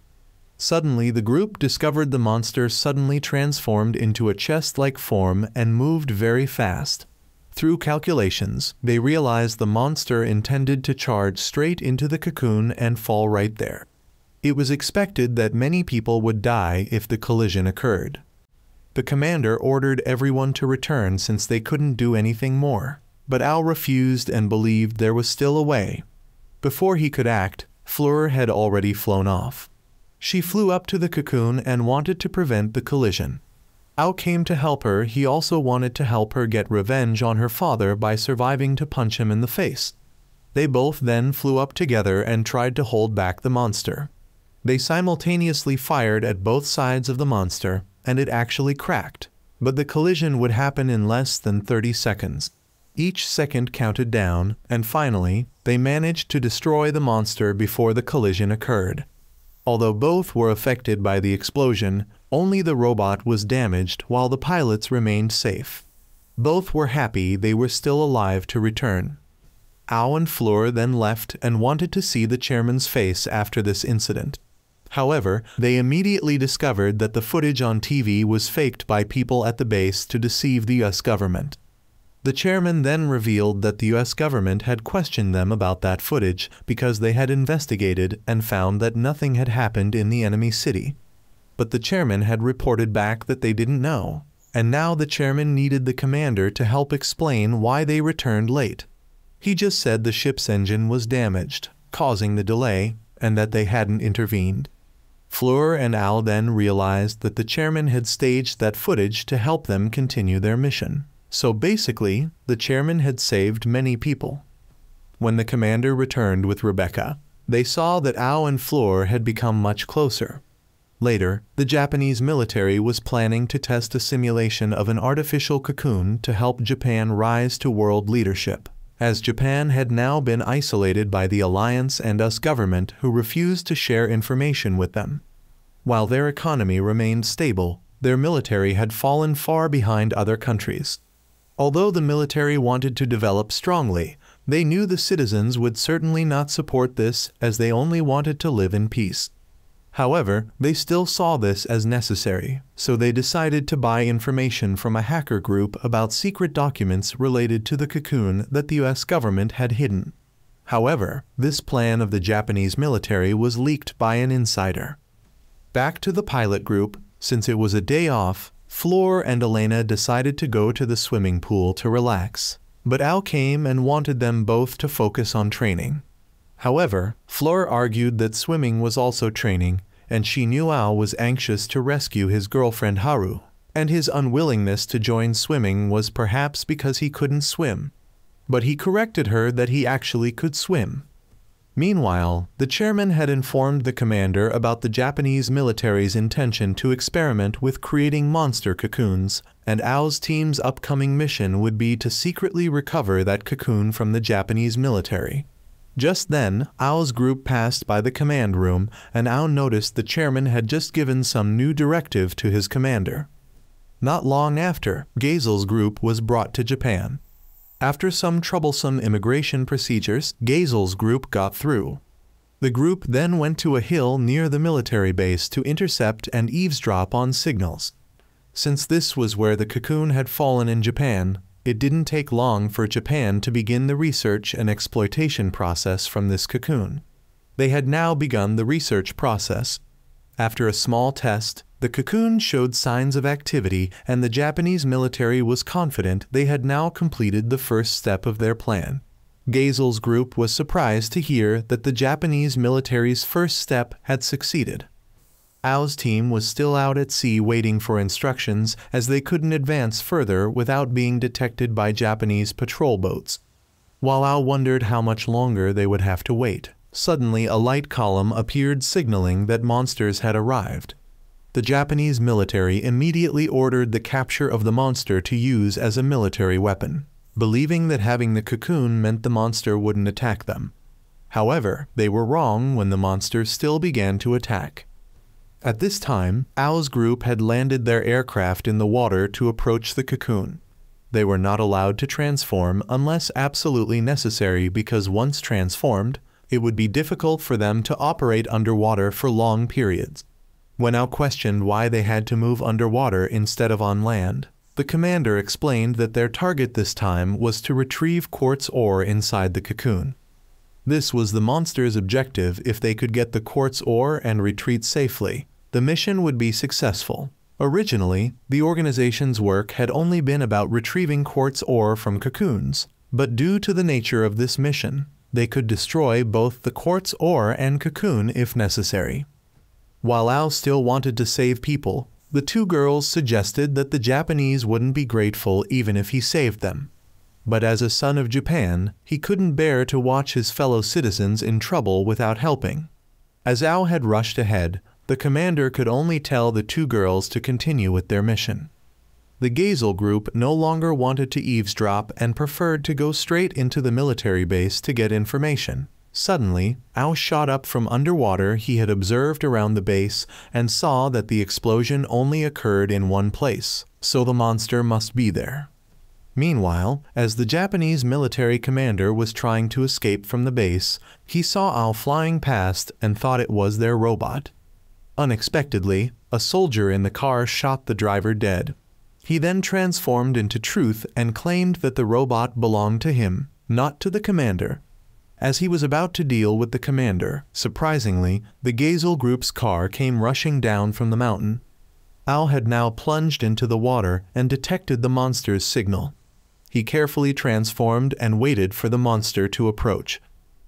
Suddenly, the group discovered the monster suddenly transformed into a chest-like form and moved very fast. Through calculations, they realized the monster intended to charge straight into the cocoon and fall right there. It was expected that many people would die if the collision occurred. The commander ordered everyone to return since they couldn't do anything more, but Ao refused and believed there was still a way. Before he could act, Fleur had already flown off. She flew up to the cocoon and wanted to prevent the collision. Ao came to help her. He also wanted to help her get revenge on her father by surviving to punch him in the face. They both then flew up together and tried to hold back the monster. They simultaneously fired at both sides of the monster, and it actually cracked, but the collision would happen in less than 30 seconds. Each second counted down, and finally, they managed to destroy the monster before the collision occurred. Although both were affected by the explosion, only the robot was damaged while the pilots remained safe. Both were happy they were still alive to return. Ao and Fleur then left and wanted to see the chairman's face after this incident. However, they immediately discovered that the footage on TV was faked by people at the base to deceive the US government. The chairman then revealed that the US government had questioned them about that footage because they had investigated and found that nothing had happened in the enemy city. But the chairman had reported back that they didn't know, and now the chairman needed the commander to help explain why they returned late. He just said the ship's engine was damaged, causing the delay, and that they hadn't intervened. Fleur and Ao then realized that the chairman had staged that footage to help them continue their mission. So basically, the chairman had saved many people. When the commander returned with Rebecca, they saw that Ao and Fleur had become much closer. Later, the Japanese military was planning to test a simulation of an artificial cocoon to help Japan rise to world leadership, as Japan had now been isolated by the Alliance and US government who refused to share information with them. While their economy remained stable, their military had fallen far behind other countries. Although the military wanted to develop strongly, they knew the citizens would certainly not support this as they only wanted to live in peace. However, they still saw this as necessary, so they decided to buy information from a hacker group about secret documents related to the cocoon that the US government had hidden. However, this plan of the Japanese military was leaked by an insider. Back to the pilot group, since it was a day off, Fleur and Elena decided to go to the swimming pool to relax, but Ao came and wanted them both to focus on training. However, Fleur argued that swimming was also training, and she knew Ao was anxious to rescue his girlfriend Haru, and his unwillingness to join swimming was perhaps because he couldn't swim. But he corrected her that he actually could swim. Meanwhile, the chairman had informed the commander about the Japanese military's intention to experiment with creating monster cocoons, and Ao's team's upcoming mission would be to secretly recover that cocoon from the Japanese military. Just then, Ao's group passed by the command room, and Ao noticed the chairman had just given some new directive to his commander. Not long after, Gazel's group was brought to Japan. After some troublesome immigration procedures, Gazel's group got through. The group then went to a hill near the military base to intercept and eavesdrop on signals. Since this was where the cocoon had fallen in Japan, it didn't take long for Japan to begin the research and exploitation process from this cocoon. They had now begun the research process. After a small test, the cocoon showed signs of activity, and the Japanese military was confident they had now completed the first step of their plan. Gazel's group was surprised to hear that the Japanese military's first step had succeeded. Ao's team was still out at sea waiting for instructions, as they couldn't advance further without being detected by Japanese patrol boats. While Ao wondered how much longer they would have to wait, suddenly a light column appeared signaling that monsters had arrived. The Japanese military immediately ordered the capture of the monster to use as a military weapon, believing that having the cocoon meant the monster wouldn't attack them. However, they were wrong when the monster still began to attack. At this time, Ao's group had landed their aircraft in the water to approach the cocoon. They were not allowed to transform unless absolutely necessary, because once transformed, it would be difficult for them to operate underwater for long periods. When Ao questioned why they had to move underwater instead of on land, the commander explained that their target this time was to retrieve quartz ore inside the cocoon. This was the monster's objective. If they could get the quartz ore and retreat safely, the mission would be successful. Originally, the organization's work had only been about retrieving quartz ore from cocoons, but due to the nature of this mission, they could destroy both the quartz ore and cocoon if necessary. While Ao still wanted to save people, the two girls suggested that the Japanese wouldn't be grateful even if he saved them. But as a son of Japan, he couldn't bear to watch his fellow citizens in trouble without helping. As Ao had rushed ahead, the commander could only tell the two girls to continue with their mission. The Gazel group no longer wanted to eavesdrop and preferred to go straight into the military base to get information. Suddenly, Ao shot up from underwater. He had observed around the base and saw that the explosion only occurred in one place, so the monster must be there. Meanwhile, as the Japanese military commander was trying to escape from the base, he saw Ao flying past and thought it was their robot. Unexpectedly, a soldier in the car shot the driver dead. He then transformed into Truth and claimed that the robot belonged to him, not to the commander. As he was about to deal with the commander, surprisingly, the Gazel group's car came rushing down from the mountain. Ao had now plunged into the water and detected the monster's signal. He carefully transformed and waited for the monster to approach.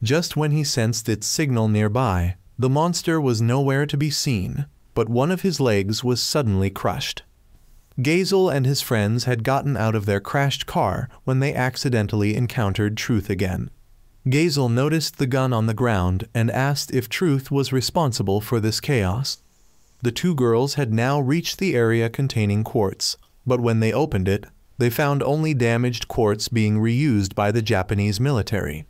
Just when he sensed its signal nearby, the monster was nowhere to be seen, but one of his legs was suddenly crushed. Gazel and his friends had gotten out of their crashed car when they accidentally encountered Truth again. Gazel noticed the gun on the ground and asked if Truth was responsible for this chaos. The two girls had now reached the area containing quartz, but when they opened it, they found only damaged quartz being reused by the Japanese military.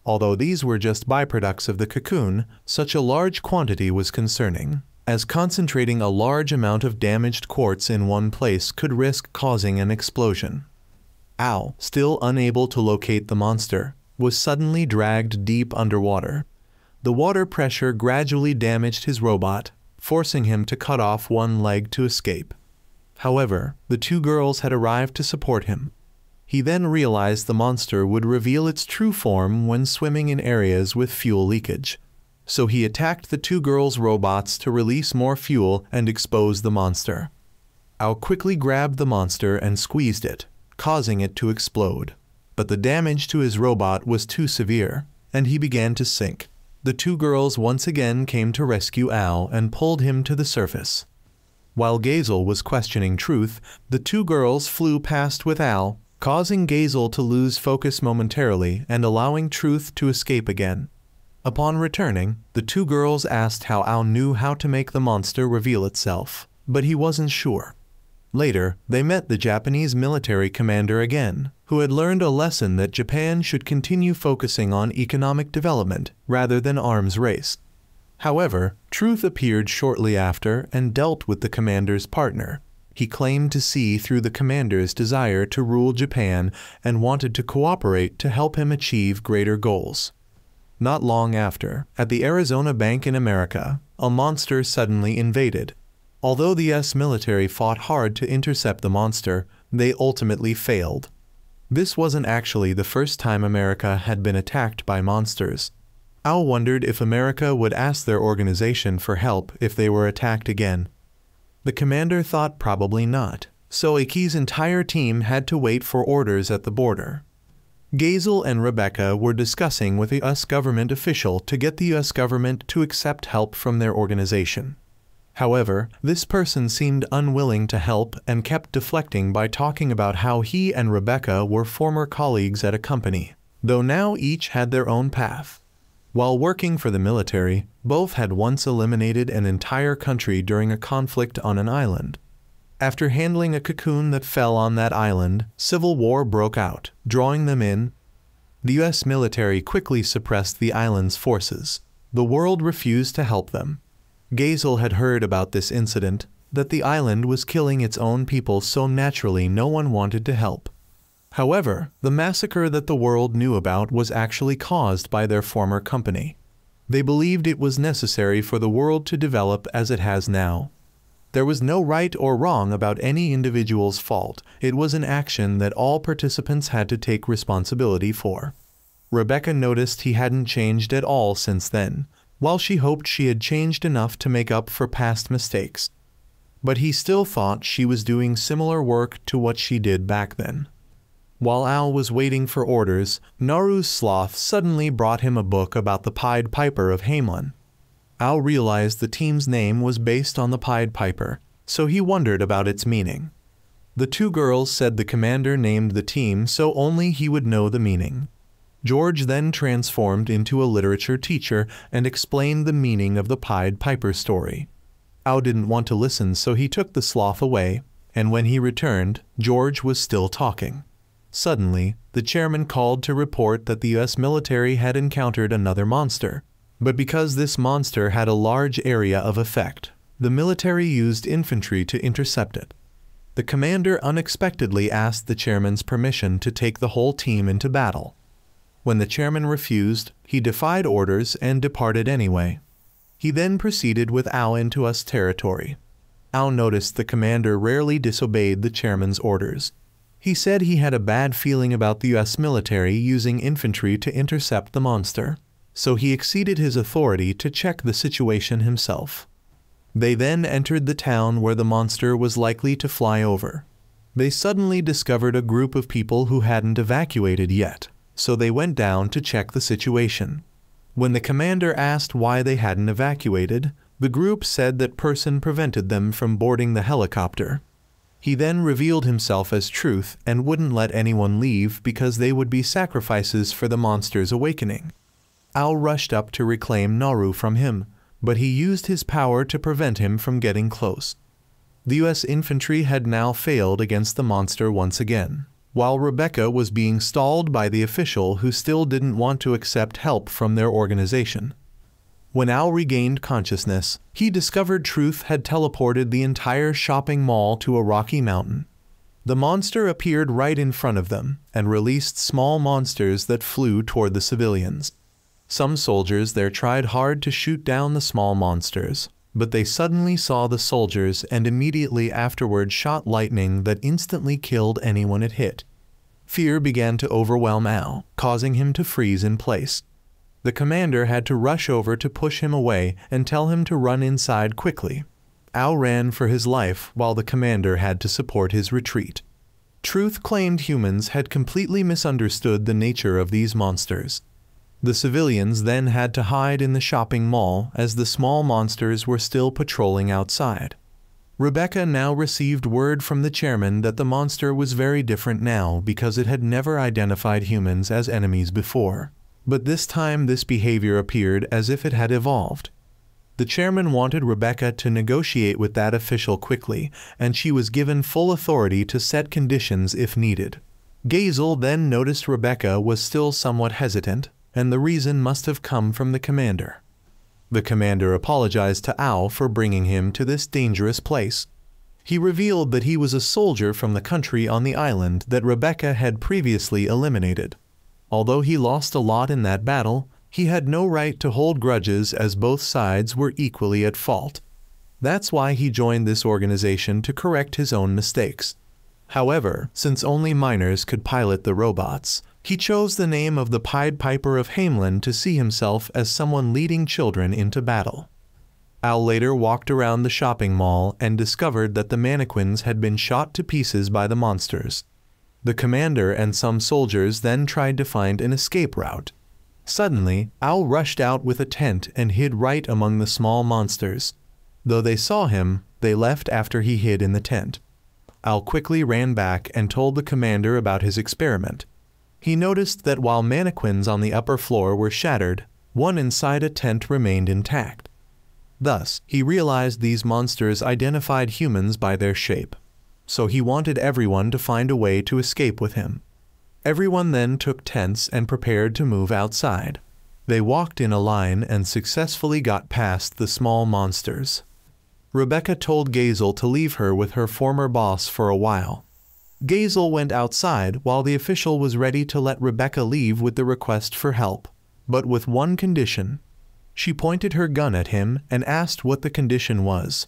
Although these were just byproducts of the cocoon, such a large quantity was concerning, as concentrating a large amount of damaged quartz in one place could risk causing an explosion. Ao, still unable to locate the monster, was suddenly dragged deep underwater. The water pressure gradually damaged his robot, forcing him to cut off one leg to escape. However, the two girls had arrived to support him. He then realized the monster would reveal its true form when swimming in areas with fuel leakage. So he attacked the two girls' robots to release more fuel and expose the monster. Ao quickly grabbed the monster and squeezed it, causing it to explode. But the damage to his robot was too severe, and he began to sink. The two girls once again came to rescue Ao and pulled him to the surface. While Gazel was questioning Truth, the two girls flew past with Ao, causing Gazel to lose focus momentarily and allowing Truth to escape again. Upon returning, the two girls asked how Ao knew how to make the monster reveal itself, but he wasn't sure. Later, they met the Japanese military commander again, who had learned a lesson that Japan should continue focusing on economic development rather than arms race. However, Truth appeared shortly after and dealt with the commander's partner. He claimed to see through the commander's desire to rule Japan and wanted to cooperate to help him achieve greater goals. Not long after, at the Arizona Bank in America, a monster suddenly invaded. Although the US military fought hard to intercept the monster, they ultimately failed. This wasn't actually the first time America had been attacked by monsters. Al wondered if America would ask their organization for help if they were attacked again. The commander thought probably not, so Iki's entire team had to wait for orders at the border. Gazel and Rebecca were discussing with a US government official to get the US government to accept help from their organization. However, this person seemed unwilling to help and kept deflecting by talking about how he and Rebecca were former colleagues at a company, though now each had their own path. While working for the military, both had once eliminated an entire country during a conflict on an island. After handling a cocoon that fell on that island, civil war broke out, drawing them in. The US military quickly suppressed the island's forces. The world refused to help them. Gazel had heard about this incident, that the island was killing its own people so naturally no one wanted to help. However, the massacre that the world knew about was actually caused by their former company. They believed it was necessary for the world to develop as it has now. There was no right or wrong about any individual's fault. It was an action that all participants had to take responsibility for. Rebecca noticed he hadn't changed at all since then, while she hoped she had changed enough to make up for past mistakes. But he still thought she was doing similar work to what she did back then. While Al was waiting for orders, Naru's sloth suddenly brought him a book about the Pied Piper of Hamelin. Al realized the team's name was based on the Pied Piper, so he wondered about its meaning. The two girls said the commander named the team so only he would know the meaning. George then transformed into a literature teacher and explained the meaning of the Pied Piper story. Al didn't want to listen, so he took the sloth away, and when he returned, George was still talking. Suddenly, the chairman called to report that the US military had encountered another monster. But because this monster had a large area of effect, the military used infantry to intercept it. The commander unexpectedly asked the chairman's permission to take the whole team into battle. When the chairman refused, he defied orders and departed anyway. He then proceeded with Al into US territory. Al noticed the commander rarely disobeyed the chairman's orders. He said he had a bad feeling about the US military using infantry to intercept the monster, so he exceeded his authority to check the situation himself. They then entered the town where the monster was likely to fly over. They suddenly discovered a group of people who hadn't evacuated yet, so they went down to check the situation. When the commander asked why they hadn't evacuated, the group said that person prevented them from boarding the helicopter. He then revealed himself as Truth and wouldn't let anyone leave because they would be sacrifices for the monster's awakening. Al rushed up to reclaim Naru from him, but he used his power to prevent him from getting close. The US infantry had now failed against the monster once again, while Rebecca was being stalled by the official who still didn't want to accept help from their organization. When Al regained consciousness, he discovered Truth had teleported the entire shopping mall to a rocky mountain. The monster appeared right in front of them and released small monsters that flew toward the civilians. Some soldiers there tried hard to shoot down the small monsters, but they suddenly saw the soldiers and immediately afterward shot lightning that instantly killed anyone it hit. Fear began to overwhelm Al, causing him to freeze in place. The commander had to rush over to push him away and tell him to run inside quickly. Al ran for his life while the commander had to support his retreat. Truth claimed humans had completely misunderstood the nature of these monsters. The civilians then had to hide in the shopping mall as the small monsters were still patrolling outside. Rebecca now received word from the chairman that the monster was very different now because it had never identified humans as enemies before. But this time this behavior appeared as if it had evolved. The chairman wanted Rebecca to negotiate with that official quickly, and she was given full authority to set conditions if needed. Gazel then noticed Rebecca was still somewhat hesitant, and the reason must have come from the commander. The commander apologized to Al for bringing him to this dangerous place. He revealed that he was a soldier from the country on the island that Rebecca had previously eliminated. Although he lost a lot in that battle, he had no right to hold grudges as both sides were equally at fault. That's why he joined this organization to correct his own mistakes. However, since only minors could pilot the robots, he chose the name of the Pied Piper of Hamelin to see himself as someone leading children into battle. Al later walked around the shopping mall and discovered that the mannequins had been shot to pieces by the monsters. The commander and some soldiers then tried to find an escape route. Suddenly, Al rushed out with a tent and hid right among the small monsters. Though they saw him, they left after he hid in the tent. Al quickly ran back and told the commander about his experiment. He noticed that while mannequins on the upper floor were shattered, one inside a tent remained intact. Thus, he realized these monsters identified humans by their shape. So he wanted everyone to find a way to escape with him. Everyone then took tents and prepared to move outside. They walked in a line and successfully got past the small monsters. Rebecca told Gazel to leave her with her former boss for a while. Gazel went outside while the official was ready to let Rebecca leave with the request for help, but with one condition. She pointed her gun at him and asked what the condition was.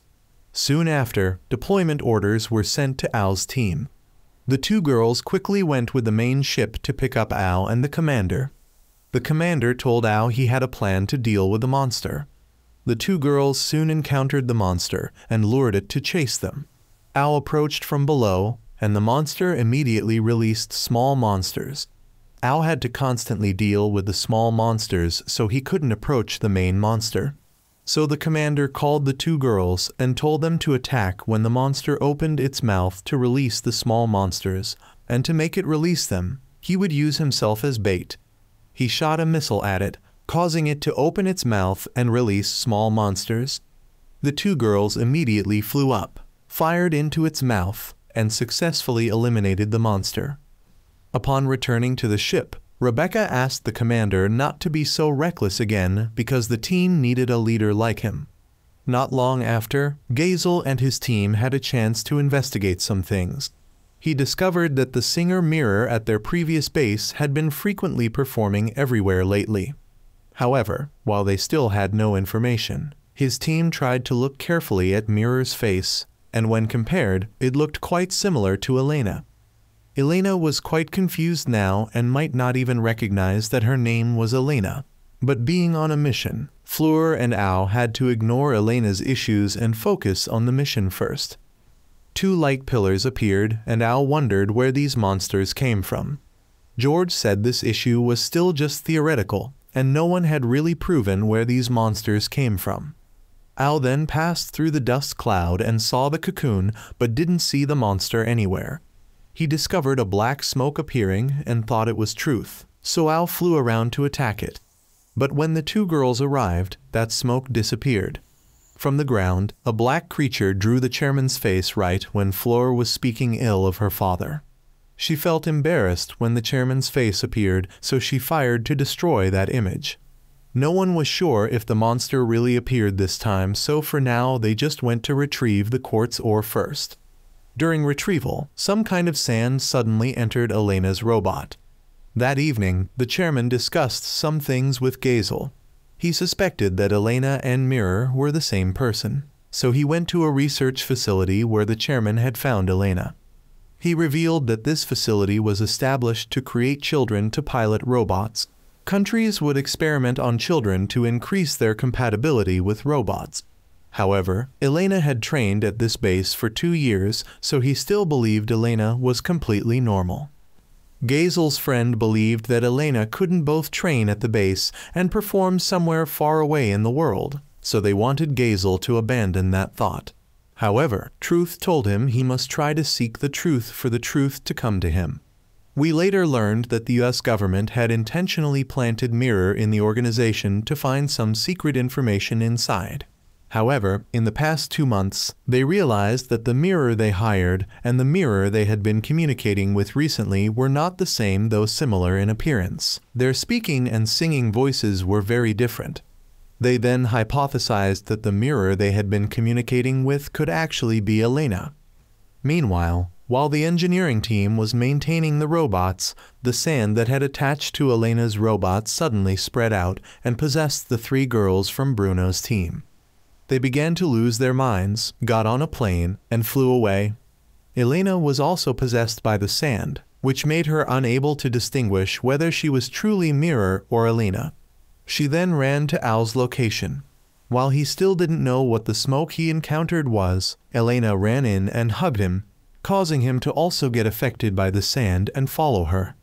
Soon after, deployment orders were sent to Al's team. The two girls quickly went with the main ship to pick up Al and the commander. The commander told Al he had a plan to deal with the monster. The two girls soon encountered the monster and lured it to chase them. Al approached from below, and the monster immediately released small monsters. Al had to constantly deal with the small monsters, so he couldn't approach the main monster. So the commander called the two girls and told them to attack when the monster opened its mouth to release the small monsters, and to make it release them, he would use himself as bait. He shot a missile at it, causing it to open its mouth and release small monsters. The two girls immediately flew up, fired into its mouth, and successfully eliminated the monster. Upon returning to the ship, Rebecca asked the commander not to be so reckless again because the team needed a leader like him. Not long after, Gazel and his team had a chance to investigate some things. He discovered that the singer Mirror at their previous base had been frequently performing everywhere lately. However, while they still had no information, his team tried to look carefully at Mirror's face, and when compared, it looked quite similar to Elena. Elena was quite confused now and might not even recognize that her name was Elena. But being on a mission, Fleur and Al had to ignore Elena's issues and focus on the mission first. Two light pillars appeared, and Al wondered where these monsters came from. George said this issue was still just theoretical, and no one had really proven where these monsters came from. Al then passed through the dust cloud and saw the cocoon, but didn't see the monster anywhere. He discovered a black smoke appearing and thought it was truth, so Al flew around to attack it. But when the two girls arrived, that smoke disappeared. From the ground, a black creature drew the chairman's face right when Fleur was speaking ill of her father. She felt embarrassed when the chairman's face appeared, so she fired to destroy that image. No one was sure if the monster really appeared this time, so for now they just went to retrieve the quartz ore first. During retrieval, some kind of sand suddenly entered Elena's robot. That evening, the chairman discussed some things with Gazel. He suspected that Elena and Mirror were the same person, so he went to a research facility where the chairman had found Elena. He revealed that this facility was established to create children to pilot robots. Countries would experiment on children to increase their compatibility with robots. However, Elena had trained at this base for 2 years, so he still believed Elena was completely normal. Gazel's friend believed that Elena couldn't both train at the base and perform somewhere far away in the world, so they wanted Gazel to abandon that thought. However, Truth told him he must try to seek the truth for the truth to come to him. We later learned that the US government had intentionally planted Mirror in the organization to find some secret information inside. However, in the past 2 months, they realized that the mirror they hired and the mirror they had been communicating with recently were not the same though similar in appearance. Their speaking and singing voices were very different. They then hypothesized that the mirror they had been communicating with could actually be Elena. Meanwhile, while the engineering team was maintaining the robots, the sand that had attached to Elena's robot suddenly spread out and possessed the 3 girls from Bruno's team. They began to lose their minds, got on a plane, and flew away. Elena was also possessed by the sand, which made her unable to distinguish whether she was truly Mirror or Elena. She then ran to Al's location. While he still didn't know what the smoke he encountered was, Elena ran in and hugged him, causing him to also get affected by the sand and follow her.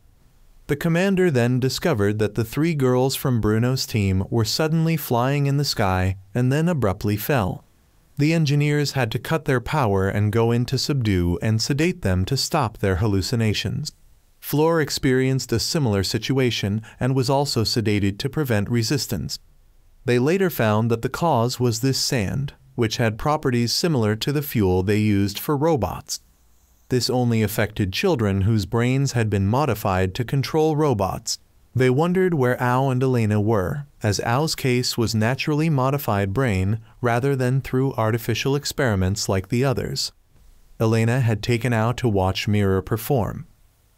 The commander then discovered that the 3 girls from Bruno's team were suddenly flying in the sky and then abruptly fell. The engineers had to cut their power and go in to subdue and sedate them to stop their hallucinations. Floor experienced a similar situation and was also sedated to prevent resistance. They later found that the cause was this sand, which had properties similar to the fuel they used for robots. This only affected children whose brains had been modified to control robots. They wondered where Ao and Elena were, as Ao's case was naturally modified brain rather than through artificial experiments like the others. Elena had taken Ao to watch Mirror perform.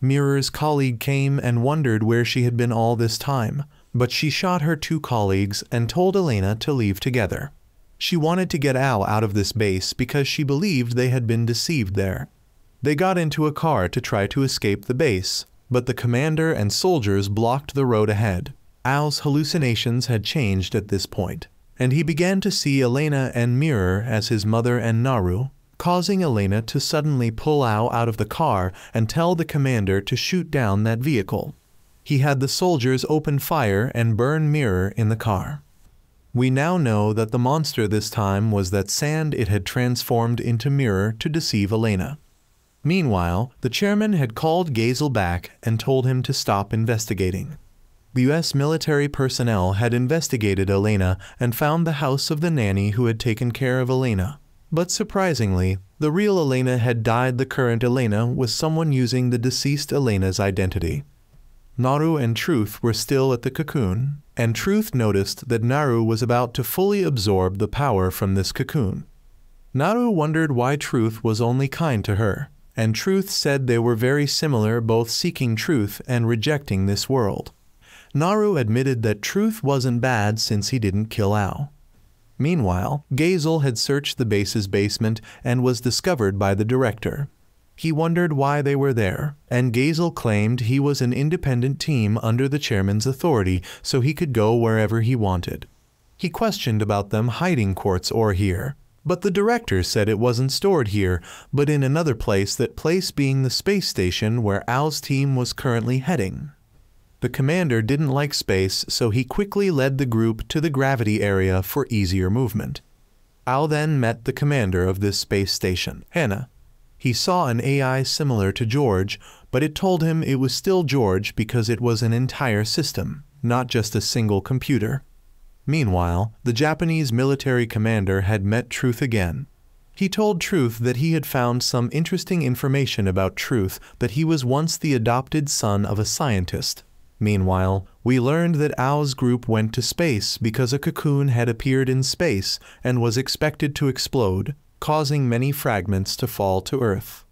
Mirror's colleague came and wondered where she had been all this time, but she shot her 2 colleagues and told Elena to leave together. She wanted to get Ao out of this base because she believed they had been deceived there. They got into a car to try to escape the base, but the commander and soldiers blocked the road ahead. Ao's hallucinations had changed at this point, and he began to see Elena and Mirror as his mother and Naru, causing Elena to suddenly pull Ao out of the car and tell the commander to shoot down that vehicle. He had the soldiers open fire and burn Mirror in the car. We now know that the monster this time was that sand it had transformed into Mirror to deceive Elena. Meanwhile, the chairman had called Gazel back and told him to stop investigating. The U.S. military personnel had investigated Elena and found the house of the nanny who had taken care of Elena. But surprisingly, the real Elena had died. The current Elena was someone using the deceased Elena's identity. Naru and Truth were still at the cocoon, and Truth noticed that Naru was about to fully absorb the power from this cocoon. Naru wondered why Truth was only kind to her, and Truth said they were very similar, both seeking truth and rejecting this world. Naru admitted that Truth wasn't bad since he didn't kill Ao. Meanwhile, Gazel had searched the base's basement and was discovered by the director. He wondered why they were there, and Gazel claimed he was an independent team under the chairman's authority, so he could go wherever he wanted. He questioned about them hiding quartz ore here, but the director said it wasn't stored here, but in another place, that place being the space station where Ao's team was currently heading. The commander didn't like space, so he quickly led the group to the gravity area for easier movement. Ao then met the commander of this space station, Hannah. He saw an AI similar to George, but it told him it was still George because it was an entire system, not just a single computer. Meanwhile, the Japanese military commander had met Truth again. He told Truth that he had found some interesting information about Truth, that he was once the adopted son of a scientist. Meanwhile, we learned that Ao's group went to space because a cocoon had appeared in space and was expected to explode, causing many fragments to fall to Earth.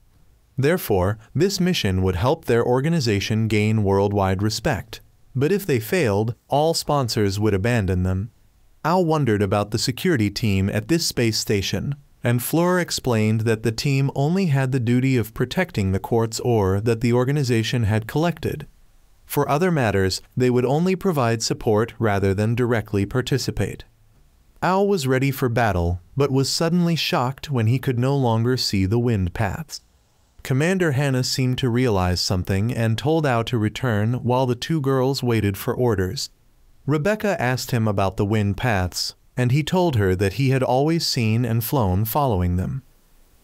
Therefore, this mission would help their organization gain worldwide respect. But if they failed, all sponsors would abandon them. Ao wondered about the security team at this space station, and Fleur explained that the team only had the duty of protecting the quartz ore that the organization had collected. For other matters, they would only provide support rather than directly participate. Ao was ready for battle, but was suddenly shocked when he could no longer see the wind paths. Commander Hannah seemed to realize something and told Ao to return while the 2 girls waited for orders. Rebecca asked him about the wind paths, and he told her that he had always seen and flown following them.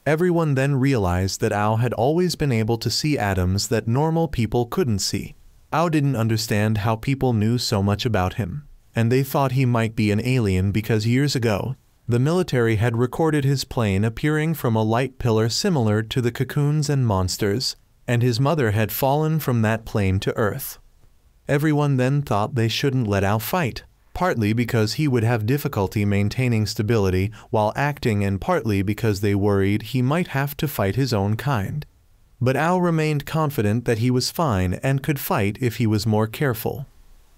Everyone then realized that Ao had always been able to see atoms that normal people couldn't see. Ao didn't understand how people knew so much about him, and they thought he might be an alien because years ago, The military had recorded his plane appearing from a light pillar similar to the cocoons and monsters, and his mother had fallen from that plane to Earth. Everyone then thought they shouldn't let Ao fight, partly because he would have difficulty maintaining stability while acting and partly because they worried he might have to fight his own kind. But Ao remained confident that he was fine and could fight if he was more careful.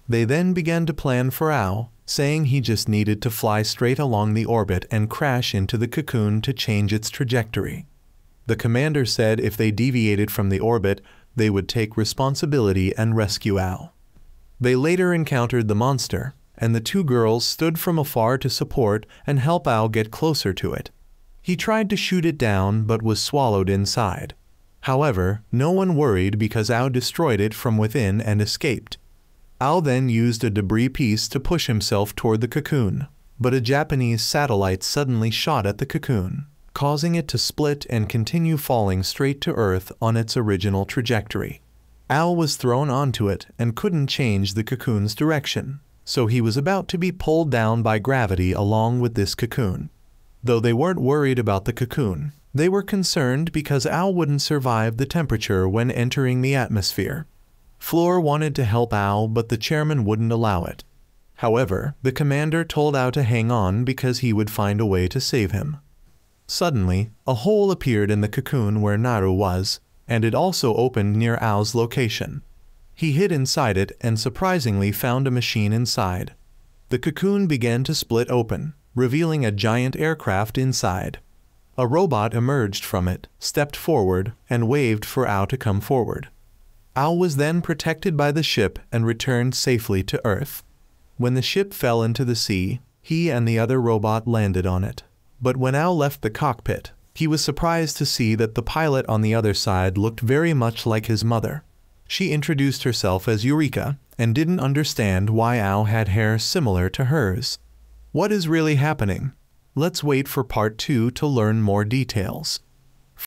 They then began to plan for Ao, saying he just needed to fly straight along the orbit and crash into the cocoon to change its trajectory. The commander said if they deviated from the orbit, they would take responsibility and rescue Ao. They later encountered the monster, and the two girls stood from afar to support and help Ao get closer to it. He tried to shoot it down but was swallowed inside. However, no one worried because Ao destroyed it from within and escaped. Ao then used a debris piece to push himself toward the cocoon, but a Japanese satellite suddenly shot at the cocoon, causing it to split and continue falling straight to Earth on its original trajectory. Ao was thrown onto it and couldn't change the cocoon's direction, so he was about to be pulled down by gravity along with this cocoon. Though they weren't worried about the cocoon, they were concerned because Ao wouldn't survive the temperature when entering the atmosphere. Floor wanted to help Ao, but the chairman wouldn't allow it. However, the commander told Ao to hang on because he would find a way to save him. Suddenly, a hole appeared in the cocoon where Naru was, and it also opened near Ao's location. He hid inside it and surprisingly found a machine inside. The cocoon began to split open, revealing a giant aircraft inside. A robot emerged from it, stepped forward, and waved for Ao to come forward. Ao was then protected by the ship and returned safely to Earth. When the ship fell into the sea, he and the other robot landed on it. But when Ao left the cockpit, he was surprised to see that the pilot on the other side looked very much like his mother. She introduced herself as Eureka and didn't understand why Ao had hair similar to hers. What is really happening? Let's wait for part 2 to learn more details.